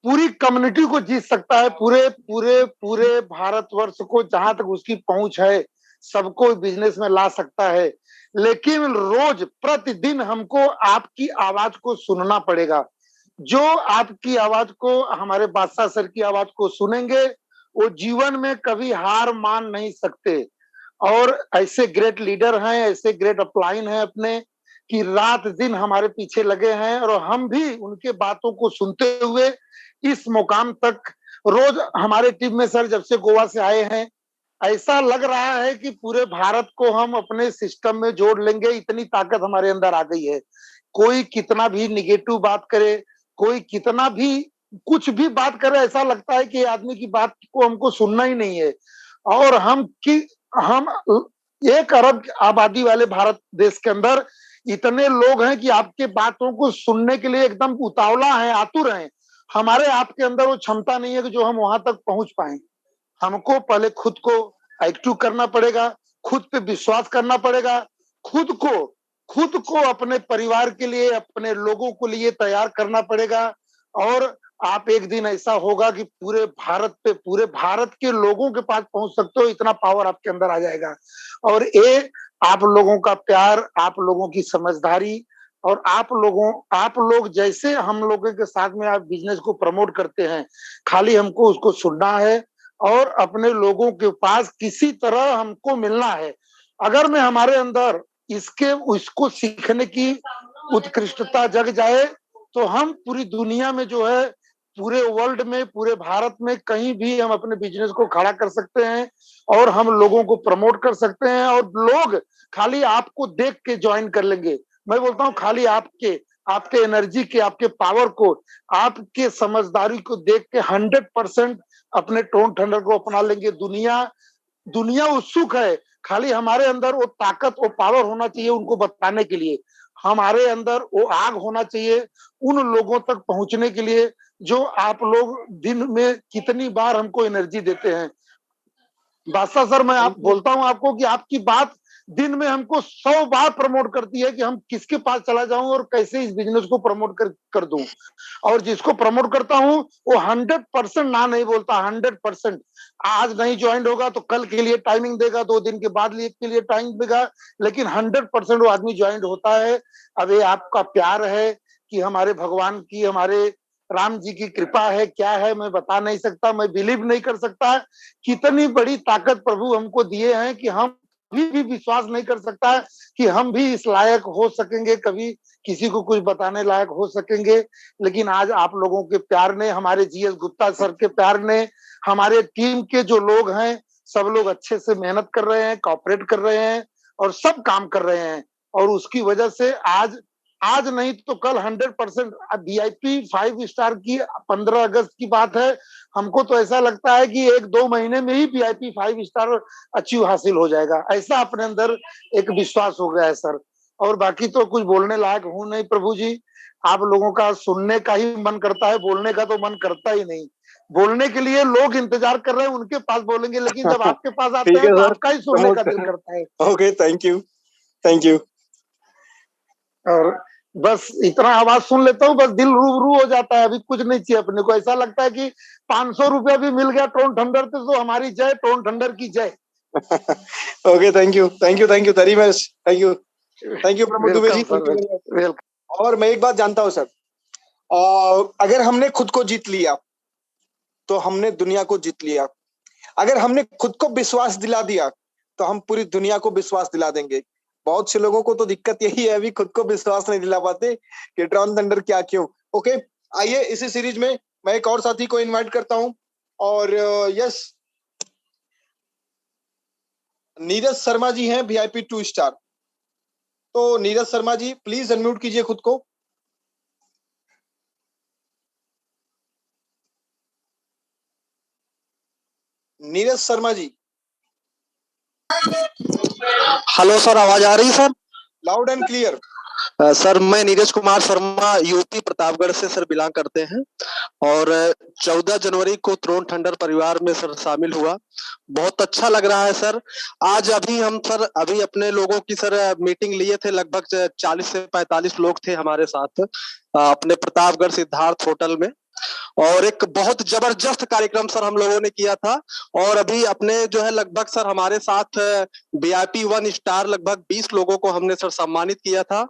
[SPEAKER 2] पूरी कम्युनिटी को जीत सकता है, पूरे पूरे पूरे भारतवर्ष को, जहां तक उसकी पहुंच है, सबको बिजनेस में ला सकता है। लेकिन रोज प्रतिदिन हमको आपकी आवाज को सुनना पड़ेगा। जो आपकी आवाज को, हमारे बादशाह सर की आवाज को सुनेंगे, वो जीवन में कभी हार मान नहीं सकते। और ऐसे ग्रेट लीडर हैं, ऐसे ग्रेट अपलाइन हैं अपने, कि रात दिन हमारे पीछे लगे हैं, और हम भी उनके बातों को सुनते हुए इस मुकाम तक, रोज हमारे टीम में सर जब से गोवा से आए हैं, ऐसा लग रहा है कि पूरे भारत को हम अपने सिस्टम में जोड़ लेंगे, इतनी ताकत हमारे अंदर आ गई है। कोई कितना भी निगेटिव बात करे, कोई कितना भी कुछ भी बात करे, ऐसा लगता है कि ये आदमी की बात को हमको सुनना ही नहीं है। और हम 1 अरब आबादी वाले भारत देश के अंदर इतने लोग हैं कि आपके बातों को सुनने के लिए एकदम उतावला है, आतुर हैं। हमारे आपके अंदर वो क्षमता नहीं है कि जो हम वहां तक पहुंच पाए। हमको पहले खुद को एक्टिव करना पड़ेगा, खुद पे विश्वास करना पड़ेगा, खुद को खुद को अपने परिवार के लिए, अपने लोगों को लिए तैयार करना पड़ेगा। और आप एक दिन ऐसा होगा कि पूरे भारत के लोगों के पास पहुंच सकते हो, इतना पावर आपके अंदर आ जाएगा। और ये आप लोगों का प्यार, आप लोगों की समझदारी, और आप लोग जैसे हम लोगों के साथ में आप बिजनेस को प्रमोट करते हैं, खाली हमको उसको सुनना है और अपने लोगों के पास किसी तरह हमको मिलना है। अगर मैं हमारे अंदर इसको सीखने की उत्कृष्टता जग जाए, तो हम पूरी दुनिया में जो है, पूरे वर्ल्ड में, पूरे भारत में कहीं भी हम अपने बिजनेस को खड़ा कर सकते हैं और हम लोगों को प्रमोट कर सकते हैं। और लोग खाली आपको देख के ज्वाइन कर लेंगे। मैं बोलता हूँ खाली आपके एनर्जी के, आपके पावर को, आपके समझदारी को देख के 100% अपने टोन ठंडर को अपना लेंगे। दुनिया उत्सुक है, खाली हमारे अंदर वो ताकत, वो पावर होना चाहिए उनको बताने के लिए। हमारे अंदर वो आग होना चाहिए उन लोगों तक पहुंचने के लिए जो आप लोग दिन में कितनी बार हमको एनर्जी देते हैं। बादशाह सर, मैं आप बोलता हूं आपको कि आपकी बात दिन में हमको 100 बार प्रमोट करती है कि हम किसके पास चला जाऊं और कैसे इस बिजनेस को प्रमोट कर दूं। और जिसको प्रमोट करता हूं वो 100% ना नहीं बोलता, 100%। आज नहीं ज्वाइन होगा तो कल के लिए टाइमिंग देगा, 2 दिन के बाद के लिए टाइम देगा, लेकिन 100% वो आदमी ज्वाइन होता है। अब ये आपका प्यार है कि हमारे भगवान की, हमारे राम जी की कृपा है, क्या है मैं बता नहीं सकता, मैं बिलीव नहीं कर सकता। कितनी बड़ी ताकत प्रभु हमको दिए हैं कि हम भी विश्वास नहीं कर सकता कि हम भी इस लायक हो सकेंगे, कभी किसी को कुछ बताने लायक हो सकेंगे। लेकिन आज आप लोगों के प्यार ने, हमारे जीएस गुप्ता सर के प्यार ने, हमारे टीम के जो लोग हैं, सब लोग अच्छे से मेहनत कर रहे हैं, कॉपरेट कर रहे हैं और सब काम कर रहे हैं। और उसकी वजह से आज नहीं तो कल 100% VIP 5 स्टार की 15 अगस्त की बात है। हमको तो ऐसा लगता है कि 1-2 महीने में ही VIP 5 स्टार अचीव हासिल हो जाएगा। ऐसा अपने अंदर एक विश्वास हो गया है सर। और बाकी तो कुछ बोलने लायक हूं नहीं प्रभु जी। आप लोगों का सुनने का ही मन करता है, बोलने का तो मन करता ही नहीं। बोलने के लिए लोग इंतजार कर रहे हैं, उनके पास बोलेंगे, लेकिन जब आपके पास आते
[SPEAKER 1] ठीक
[SPEAKER 2] हैं
[SPEAKER 1] है
[SPEAKER 2] तो
[SPEAKER 1] सर,
[SPEAKER 2] आपका ही सुनने का दिल करता है।
[SPEAKER 1] Okay, thank you, thank you.
[SPEAKER 2] और बस इतना आवाज सुन लेता हूँ, बस दिल रू हो जाता है। अभी कुछ नहीं चाहिए अपने को, ऐसा लगता है कि 500 रुपया भी मिल गया टोन ठंडर पे तो हमारी जय, टोन ठंडर की जय।
[SPEAKER 1] Okay, thank you, thank you, thank you very much, thank you Pramod Dubey ji,
[SPEAKER 2] welcome sir, welcome.
[SPEAKER 1] और मैं एक बात जानता हूँ सर, अगर हमने खुद को जीत लिया तो हमने दुनिया को जीत लिया। अगर हमने खुद को विश्वास दिला दिया तो हम पूरी दुनिया को विश्वास दिला देंगे। बहुत से लोगों को तो दिक्कत यही है, अभी खुद को विश्वास नहीं दिला पाते कि ट्रॉन थंडर क्या क्यों। ओके, आइए इसी सीरीज में मैं एक और साथी को इनवाइट करता हूं, और यस, नीरज शर्मा जी हैं, VIP 2 स्टार। तो नीरज शर्मा जी प्लीज अनम्यूट कीजिए खुद को। नीरज शर्मा जी,
[SPEAKER 3] हेलो सर, आवाज आ रही sir?
[SPEAKER 1] Loud and clear.
[SPEAKER 3] Sir मैं नीरज कुमार शर्मा, यूपी प्रतापगढ़ से सर बिलोंग करते हैं और 14 जनवरी को त्रोण ठंडर परिवार में सर शामिल हुआ। बहुत अच्छा लग रहा है सर। आज अभी अपने लोगों की सर मीटिंग लिए थे, लगभग 40 से 45 लोग थे हमारे साथ अपने प्रतापगढ़ सिद्धार्थ होटल में, और एक बहुत जबरदस्त कार्यक्रम सर हम लोगों ने किया था। और अभी अपने जो है लगभग सर हमारे साथ VIP 1 स्टार लगभग 20 लोगों को हमने सर सम्मानित किया था।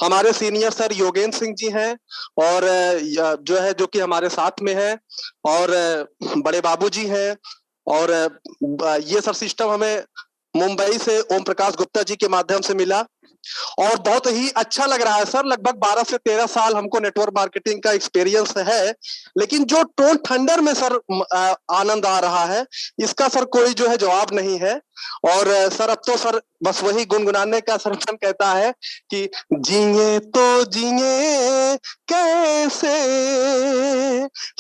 [SPEAKER 3] हमारे सीनियर सर योगेंद्र सिंह जी हैं और जो कि हमारे साथ में है, और बड़े बाबू जी हैं, और ये सर सिस्टम हमें मुंबई से ओम प्रकाश गुप्ता जी के माध्यम से मिला। और बहुत ही अच्छा लग रहा है सर। लगभग 12 से 13 साल हमको नेटवर्क मार्केटिंग का एक्सपीरियंस है, लेकिन जो ट्रोन थंडर में सर आनंद आ रहा है, इसका सर कोई जो है जवाब नहीं है। और सर अब तो सर बस वही गुनगुनाने का सर मन कहता है कि जिए तो जिए कैसे,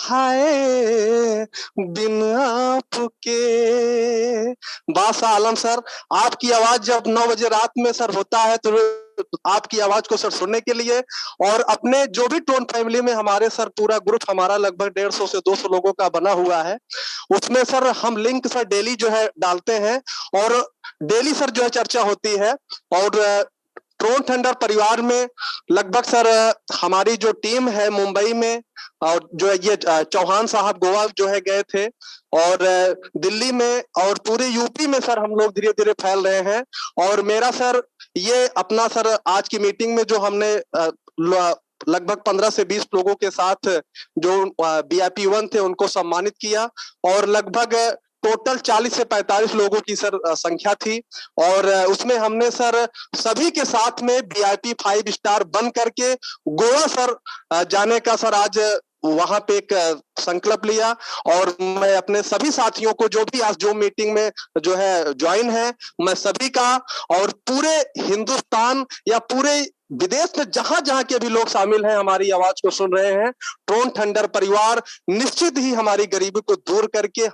[SPEAKER 3] हाय बिन आपके। बास आलम सर, आपकी आवाज जब 9 बजे रात में सर होता है तो आपकी आवाज को सर सुनने के लिए, और अपने जो भी टोन फैमिली में हमारे सर पूरा ग्रुप हमारा लगभग 150 से 200 लोगों का बना हुआ है, उसमें सर हम लिंक सर डेली जो है डालते हैं और डेली सर जो है चर्चा होती है। और ट्रोन थंडर परिवार में लगभग सर हमारी जो टीम है मुंबई में, और जो ये चौहान साहब गोवा जो है गए थे, और दिल्ली में और पूरे यूपी में सर हम लोग धीरे धीरे फैल रहे हैं। और मेरा सर ये अपना सर आज की मीटिंग में जो हमने लगभग 15 से 20 लोगों के साथ जो VIP 1 थे उनको सम्मानित किया, और लगभग टोटल 40 से 45 लोगों की सर संख्या थी। और उसमें हमने सर सभी के साथ में VIP 5 स्टार बन करके गोवा सर जाने का सर आज वहां पे एक संकल्प लिया। और मैं अपने सभी साथियों को जो भी आज जो मीटिंग में जो है ज्वाइन है, मैं सभी का और पूरे हिंदुस्तान या पूरे विदेश में जहां जहां के भी लोग शामिल हैं, हमारी आवाज को सुन रहे हैं, ट्रोन थंडर परिवार निश्चित ही हमारी गरीबी को दूर करके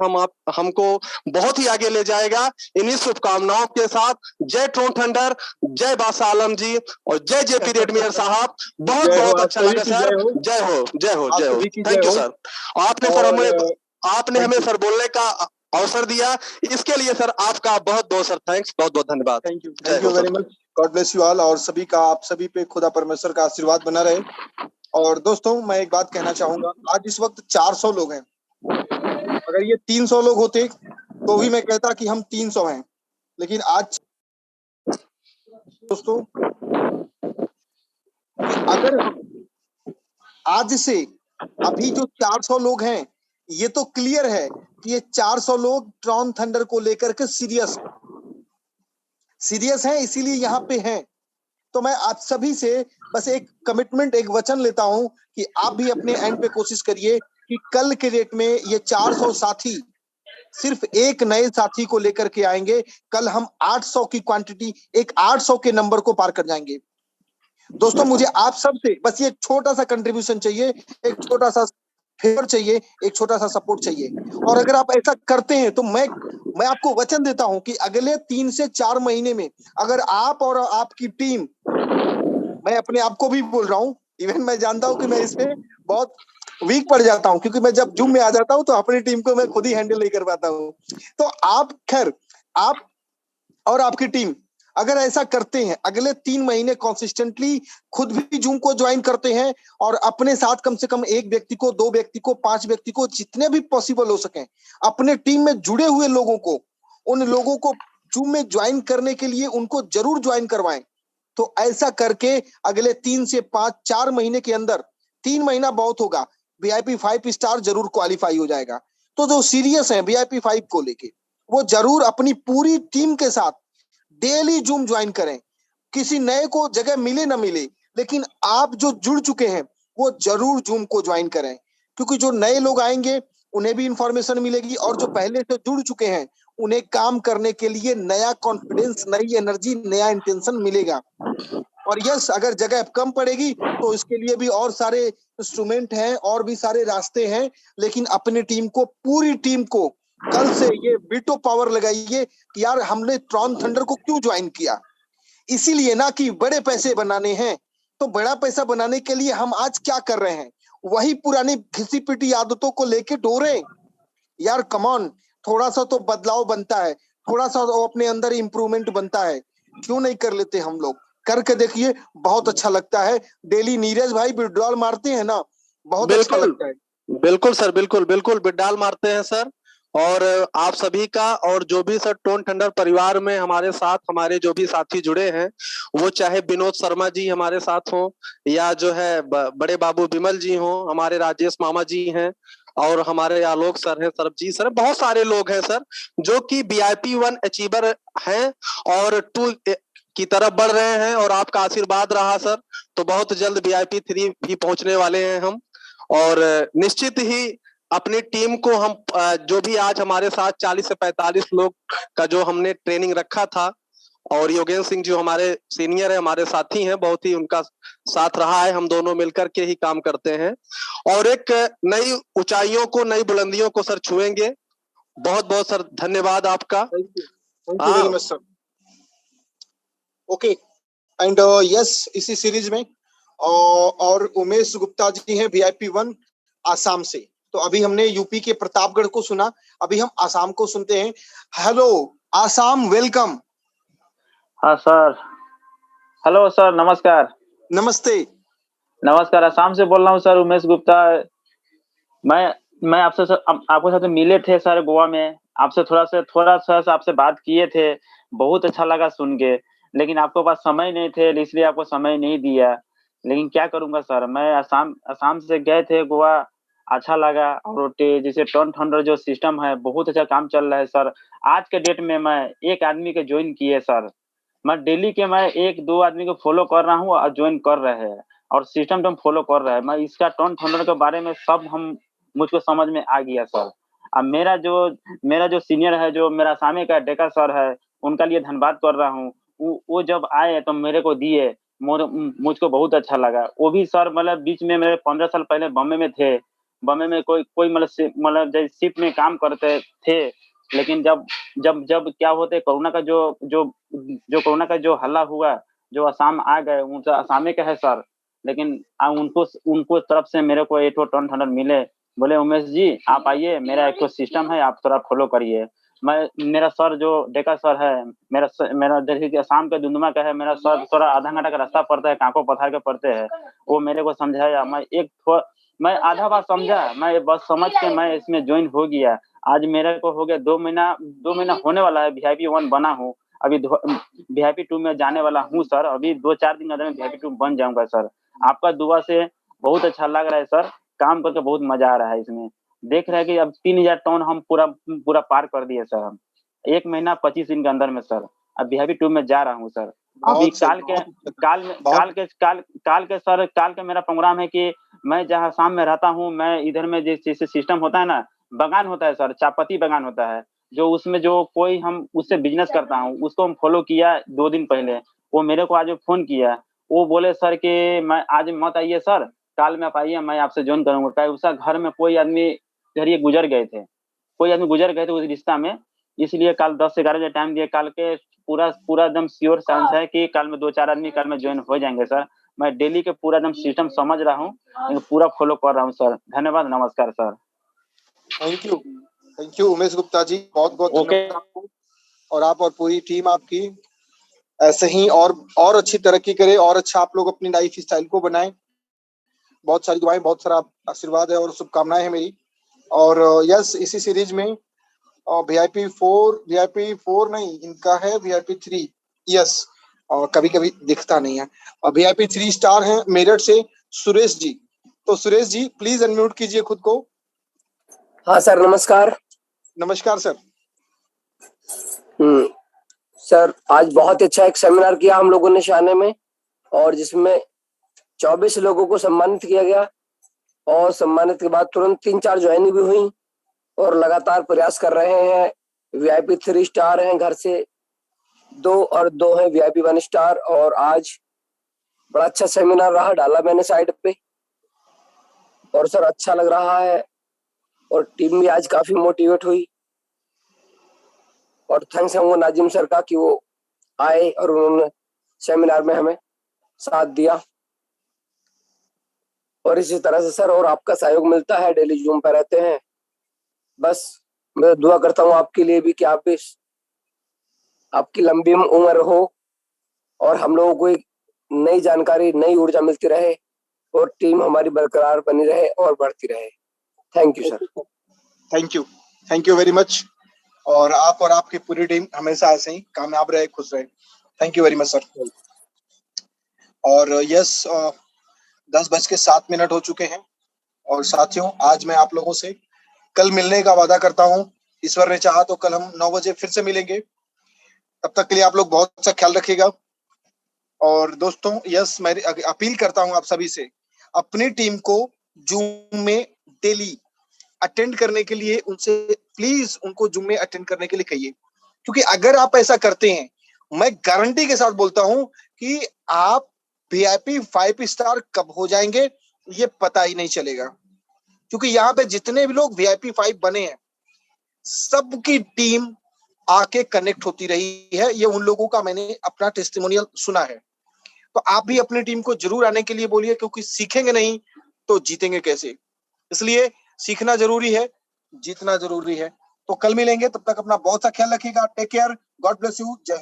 [SPEAKER 3] हमको बहुत ही आगे ले जाएगा। इन्हीं शुभकामनाओं के साथ जय ट्रोन थंडर, जय बासा आलम जी और जय JP रेडमियर साहब। बहुत बहुत अच्छा लगा सर। जय हो जय हो जय हो। Thank you sir. आपने हमें सर बोलने का अवसर दिया, इसके लिए सर आपका बहुत बहुत सर थैंक्स, बहुत बहुत धन्यवाद।
[SPEAKER 1] Thank you very much. God bless you all. और सभी का, आप सभी पे खुदा परमेश्वर का आशीर्वाद बना रहे। और दोस्तों मैं एक बात कहना चाहूंगा, आज इस वक्त 400 लोग हैं। अगर ये 300 लोग होते तो भी मैं कहता कि हम 300 हैं, लेकिन आज दोस्तों अगर आज से अभी जो 400 लोग हैं, ये तो क्लियर है कि ये 400 लोग ट्रोन थंडर को लेकर के सीरियस हैं, इसीलिए यहाँ पे हैं। तो मैं आप सभी से बस एक कमिटमेंट, एक वचन लेता हूं कि आप भी अपने एंड पे कोशिश करिए कि कल के डेट में ये 400 साथी सिर्फ एक नए साथी को लेकर के आएंगे। कल हम 800 की क्वांटिटी, एक 800 के नंबर को पार कर जाएंगे। दोस्तों मुझे आप सब से बस ये छोटा सा कंट्रीब्यूशन चाहिए, एक छोटा सा फेवर चाहिए, एक छोटा सा सपोर्ट चाहिए। और अगर आप ऐसा करते हैं तो मैं आपको वचन देता हूं कि अगले 3 से 4 महीने में अगर आप और आपकी टीम, मैं अपने आप को भी बोल रहा हूं, इवन मैं जानता हूं कि मैं इसमें बहुत वीक पड़ जाता हूं, क्योंकि मैं जब जूम में आ जाता हूं तो अपनी टीम को मैं खुद ही हैंडल नहीं कर पाता हूं। तो आप और आपकी टीम अगर ऐसा करते हैं, अगले 3 महीने कंसिस्टेंटली खुद भी जूम को ज्वाइन करते हैं और अपने साथ कम से कम 1 व्यक्ति को, 2 व्यक्ति को, 5 व्यक्ति को, जितने भी पॉसिबल हो सके अपने टीम में जुड़े हुए लोगों को, उन लोगों को जूम में ज्वाइन करने के लिए उनको जरूर ज्वाइन करवाएं। तो ऐसा करके अगले 3 से 5-4 महीने के अंदर, 3 महीना बहुत होगा, VIP 5 स्टार जरूर क्वालिफाई हो जाएगा। तो जो सीरियस है VIP 5 को लेके, वो जरूर अपनी पूरी टीम के साथ डेली जूम ज्वाइन करें। किसी नए को जगह मिले ना मिले, लेकिन आप जो जुड़ चुके हैं वो जरूर जूम को ज्वाइन करें, क्योंकि जो नए लोग आएंगे उन्हें भी इंफॉर्मेशन मिलेगी, और जो पहले से जुड़ चुके हैं उन्हें काम करने के लिए नया कॉन्फिडेंस, नई एनर्जी, नया इंटेंशन मिलेगा। और यस, अगर जगह कम पड़ेगी तो इसके लिए भी और सारे इंस्ट्रूमेंट हैं, और भी सारे रास्ते हैं, लेकिन अपनी टीम को, पूरी टीम को कल से ये वीटो पावर लगाइए कि यार हमने ट्रोन थंडर को क्यों ज्वाइन किया। इसीलिए ना कि बड़े पैसे बनाने हैं। तो बड़ा पैसा बनाने के लिए हम आज क्या कर रहे हैं, वही पुरानी घिसी पिटी आदतों को लेके डोरे। यार कम ऑन, थोड़ा सा तो बदलाव बनता है, थोड़ा सा तो अपने अंदर इंप्रूवमेंट बनता है, क्यों नहीं कर लेते हम लोग। करके देखिए, बहुत अच्छा लगता है। डेली नीरज भाई विड्रॉल मारते हैं ना, बहुत अच्छा लगता है।
[SPEAKER 3] बिल्कुल सर, बिल्कुल बिल्कुल विड्रॉल मारते हैं सर। और आप सभी का, और जो भी सर ट्रोन थंडर परिवार में हमारे साथ हमारे जो भी साथी जुड़े हैं, वो चाहे विनोद शर्मा जी हमारे साथ हो, या जो है बड़े बाबू विमल जी हो, हमारे राजेश मामा जी हैं, और हमारे आलोक सर हैं, सरबजीत सर, बहुत सारे लोग हैं सर जो कि VIP 1 अचीवर हैं, और की तरफ बढ़ रहे हैं और आपका आशीर्वाद रहा सर, तो बहुत जल्द VIP3 भी पहुंचने वाले हैं हम। और निश्चित ही अपनी टीम को हम जो भी आज हमारे साथ 40 से 45 लोग का जो हमने ट्रेनिंग रखा था, और योगेंद्र सिंह जो हमारे सीनियर है, हमारे साथी हैं, बहुत ही उनका साथ रहा है, हम दोनों मिलकर के ही काम करते हैं और एक नई ऊंचाइयों को, नई बुलंदियों को सर छुएंगे। बहुत बहुत सर धन्यवाद आपका।
[SPEAKER 1] Thank you very much sir. Okay and yes, इसी सीरीज में और उमेश गुप्ता जी हैं VIP1 आसाम से। तो अभी हमने यूपी के प्रतापगढ़ को सुना, अभी हम आसाम को सुनते हैं। Hello Assam, welcome.
[SPEAKER 4] हाँ सर, हेलो सर, नमस्कार।
[SPEAKER 1] नमस्ते।
[SPEAKER 4] नमस्कार, आसाम से बोल रहा हूँ सर, उमेश गुप्ता। मैं आपसे आपके साथ मिले थे सर गोवा में, आपसे थोड़ा सा आपसे बात किए थे, बहुत अच्छा लगा सुन के, लेकिन आपके पास समय नहीं थे इसलिए आपको समय नहीं दिया। लेकिन क्या करूंगा सर, मैं आसाम से गए थे गोवा, अच्छा लगा। और जैसे टर्न थंडर जो सिस्टम है, बहुत अच्छा काम चल रहा है सर। आज के डेट में मैं एक आदमी के ज्वाइन किए सर, मैं डेली के मैं 1-2 आदमी को फॉलो कर रहा हूँ और ज्वाइन कर रहे हैं और सिस्टम तो हम फॉलो कर रहे हैं। मैं इसका टर्न थंडर के बारे में सब मुझको समझ में आ गया सर। अब मेरा जो सीनियर है, जो मेरा सामने का डेका सर है, उनका लिए धन्यवाद कर रहा हूँ। वो जब आए तो मेरे को दिए, मुझको बहुत अच्छा लगा। वो भी सर मतलब बीच में मेरे 15 साल पहले बॉम्बे में थे, बॉम्बे में कोई मतलब जैसे शिप में काम करते थे। लेकिन जब क्या होते कोरोना का जो कोरोना का जो हल्ला हुआ, जो असम आ गए, उनसे असम के है सर। लेकिन उनको तरफ से मेरे को एक टर्न थंडर मिले, बोले उमेश जी आप आइए, मेरा एक सिस्टम है, आप थोड़ा फॉलो करिए। मेरा सर जो डेका सर है, मेरा जैसे कि असम के दुमदुमा का है, मेरा सर थोड़ा आधा घंटा का रास्ता पड़ता है, कांको पथार के पड़ते हैं। वो मेरे को समझाया, मैं आधा बात समझा, मैं बस समझ के मैं इसमें ज्वाइन हो गया। आज मेरे को हो गया 2 महीना होने वाला है, VIP1 बना हूँ। अभी VIP2 में जाने वाला हूँ सर, अभी 2-4 दिन के अंदर में VIP2 बन जाऊंगा सर। आपका दुआ से बहुत अच्छा लग रहा है सर, काम करके बहुत मजा आ रहा है इसमें। देख रहे हैं कि अब 3000 टन हम पूरा पार कर दिए सर हम, 1 महीना 25 दिन के अंदर में सर। अब VIP2 में जा रहा हूँ सर। अभी काल के मेरा प्रोग्राम है कि मैं जहाँ शाम में रहता हूँ, मैं इधर में जैसे सिस्टम होता है ना, बगान होता है सर, चायपत्ती बगान होता है, जो उसमें जो कोई हम उससे बिजनेस करता हूँ, उसको हम फॉलो किया 2 दिन पहले। वो मेरे को आज फोन किया, वो बोले सर कि मैं आज मत आइए सर, काल में आप आइए, मैं आपसे ज्वाइन करूंगा। उसका घर में कोई आदमी गुजर गए थे, उस रिश्ता में, इसलिए कल 10 से 11 बजे टाइम दिए। कल के पूरा एकदम श्योर चांस है कि कल में 2-4 आदमी कल में ज्वाइन हो जाएंगे सर। मैं डेली के पूरा एकदम सिस्टम समझ रहा हूँ, पूरा फॉलो कर रहा हूँ सर। धन्यवाद, नमस्कार sir.
[SPEAKER 1] Thank you Umesh Gupta ji, बहुत बहुत धन्यवाद आपको। और आप और पूरी टीम आपकी ऐसे ही और अच्छी तरक्की करे, और अच्छा आप लोग अपनी लाइफ स्टाइल को बनाएं। बहुत सारी दुआएं, बहुत सारा आशीर्वाद है और शुभकामनाएं हैं मेरी। और यस, इसी सीरीज में VIP4 नहीं, इनका है VIP3। यस, और कभी कभी दिखता नहीं है। और VIP3 स्टार हैं मेरठ से सुरेश जी। तो सुरेश जी प्लीज अनम्यूट कीजिए खुद को।
[SPEAKER 5] हाँ सर, नमस्कार।
[SPEAKER 1] नमस्कार सर।
[SPEAKER 5] सर आज बहुत अच्छा एक सेमिनार किया हम लोगों ने शाने में, और जिसमें 24 लोगों को सम्मानित किया गया, और सम्मानित के बाद तुरंत 3-4 ज्वाइनिंग भी हुई और लगातार प्रयास कर रहे हैं। VIP3 स्टार हैं घर से 2 और 2 हैं VIP1 स्टार। और आज बड़ा अच्छा सेमिनार रहा, डाला मैंने साइड पे, और सर अच्छा लग रहा है, और टीम भी आज काफी मोटिवेट हुई। और थैंक्स है वो नाजिम सर का कि वो आए और उन्होंने सेमिनार में हमें साथ दिया। और इसी तरह से सर और आपका सहयोग मिलता है, डेली जूम पे रहते हैं। बस मैं दुआ करता हूँ आपके लिए भी कि आप भी, आपकी लंबी उम्र हो और हम लोगों को एक नई जानकारी, नई ऊर्जा मिलती रहे, और टीम हमारी बरकरार बनी रहे और बढ़ती रहे। Thank you sir.
[SPEAKER 1] Thank you very much. और आप और आपकी पूरी टीम हमेशा ऐसे ही कामयाब रहे, खुश रहे। Thank you very much sir. और यस, 10:07 हो चुके हैं। और साथियों, आज मैं आप लोगों से कल मिलने का वादा करता हूँ। ईश्वर ने चाहा तो कल हम 9 बजे फिर से मिलेंगे। तब तक के लिए आप लोग बहुत सा ख्याल रखिएगा। और दोस्तों यस, मैं अपील करता हूं आप सभी से, अपनी टीम को जूम में डेली अटेंड करने के लिए उनसे प्लीज उनको जूम में अटेंड करने के लिए कहिए, क्योंकि अगर आप ऐसा करते हैं, मैं गारंटी के साथ बोलता हूं कि आप VIP 5 स्टार कब हो जाएंगे ये पता ही नहीं चलेगा। क्योंकि यहाँ पे जितने भी लोग VIP 5 बने हैं, सबकी टीम आके कनेक्ट होती रही है। ये उन लोगों का मैंने अपना टेस्टिमोनियल सुना है। तो आप भी अपनी टीम को जरूर आने के लिए बोलिए, क्योंकि सीखेंगे नहीं तो जीतेंगे कैसे। इसलिए सीखना जरूरी है, जीतना जरूरी है। तो कल मिलेंगे, तब तक अपना बहुत सा ख्याल रखिएगा। Take care, God bless you, जय हिंद।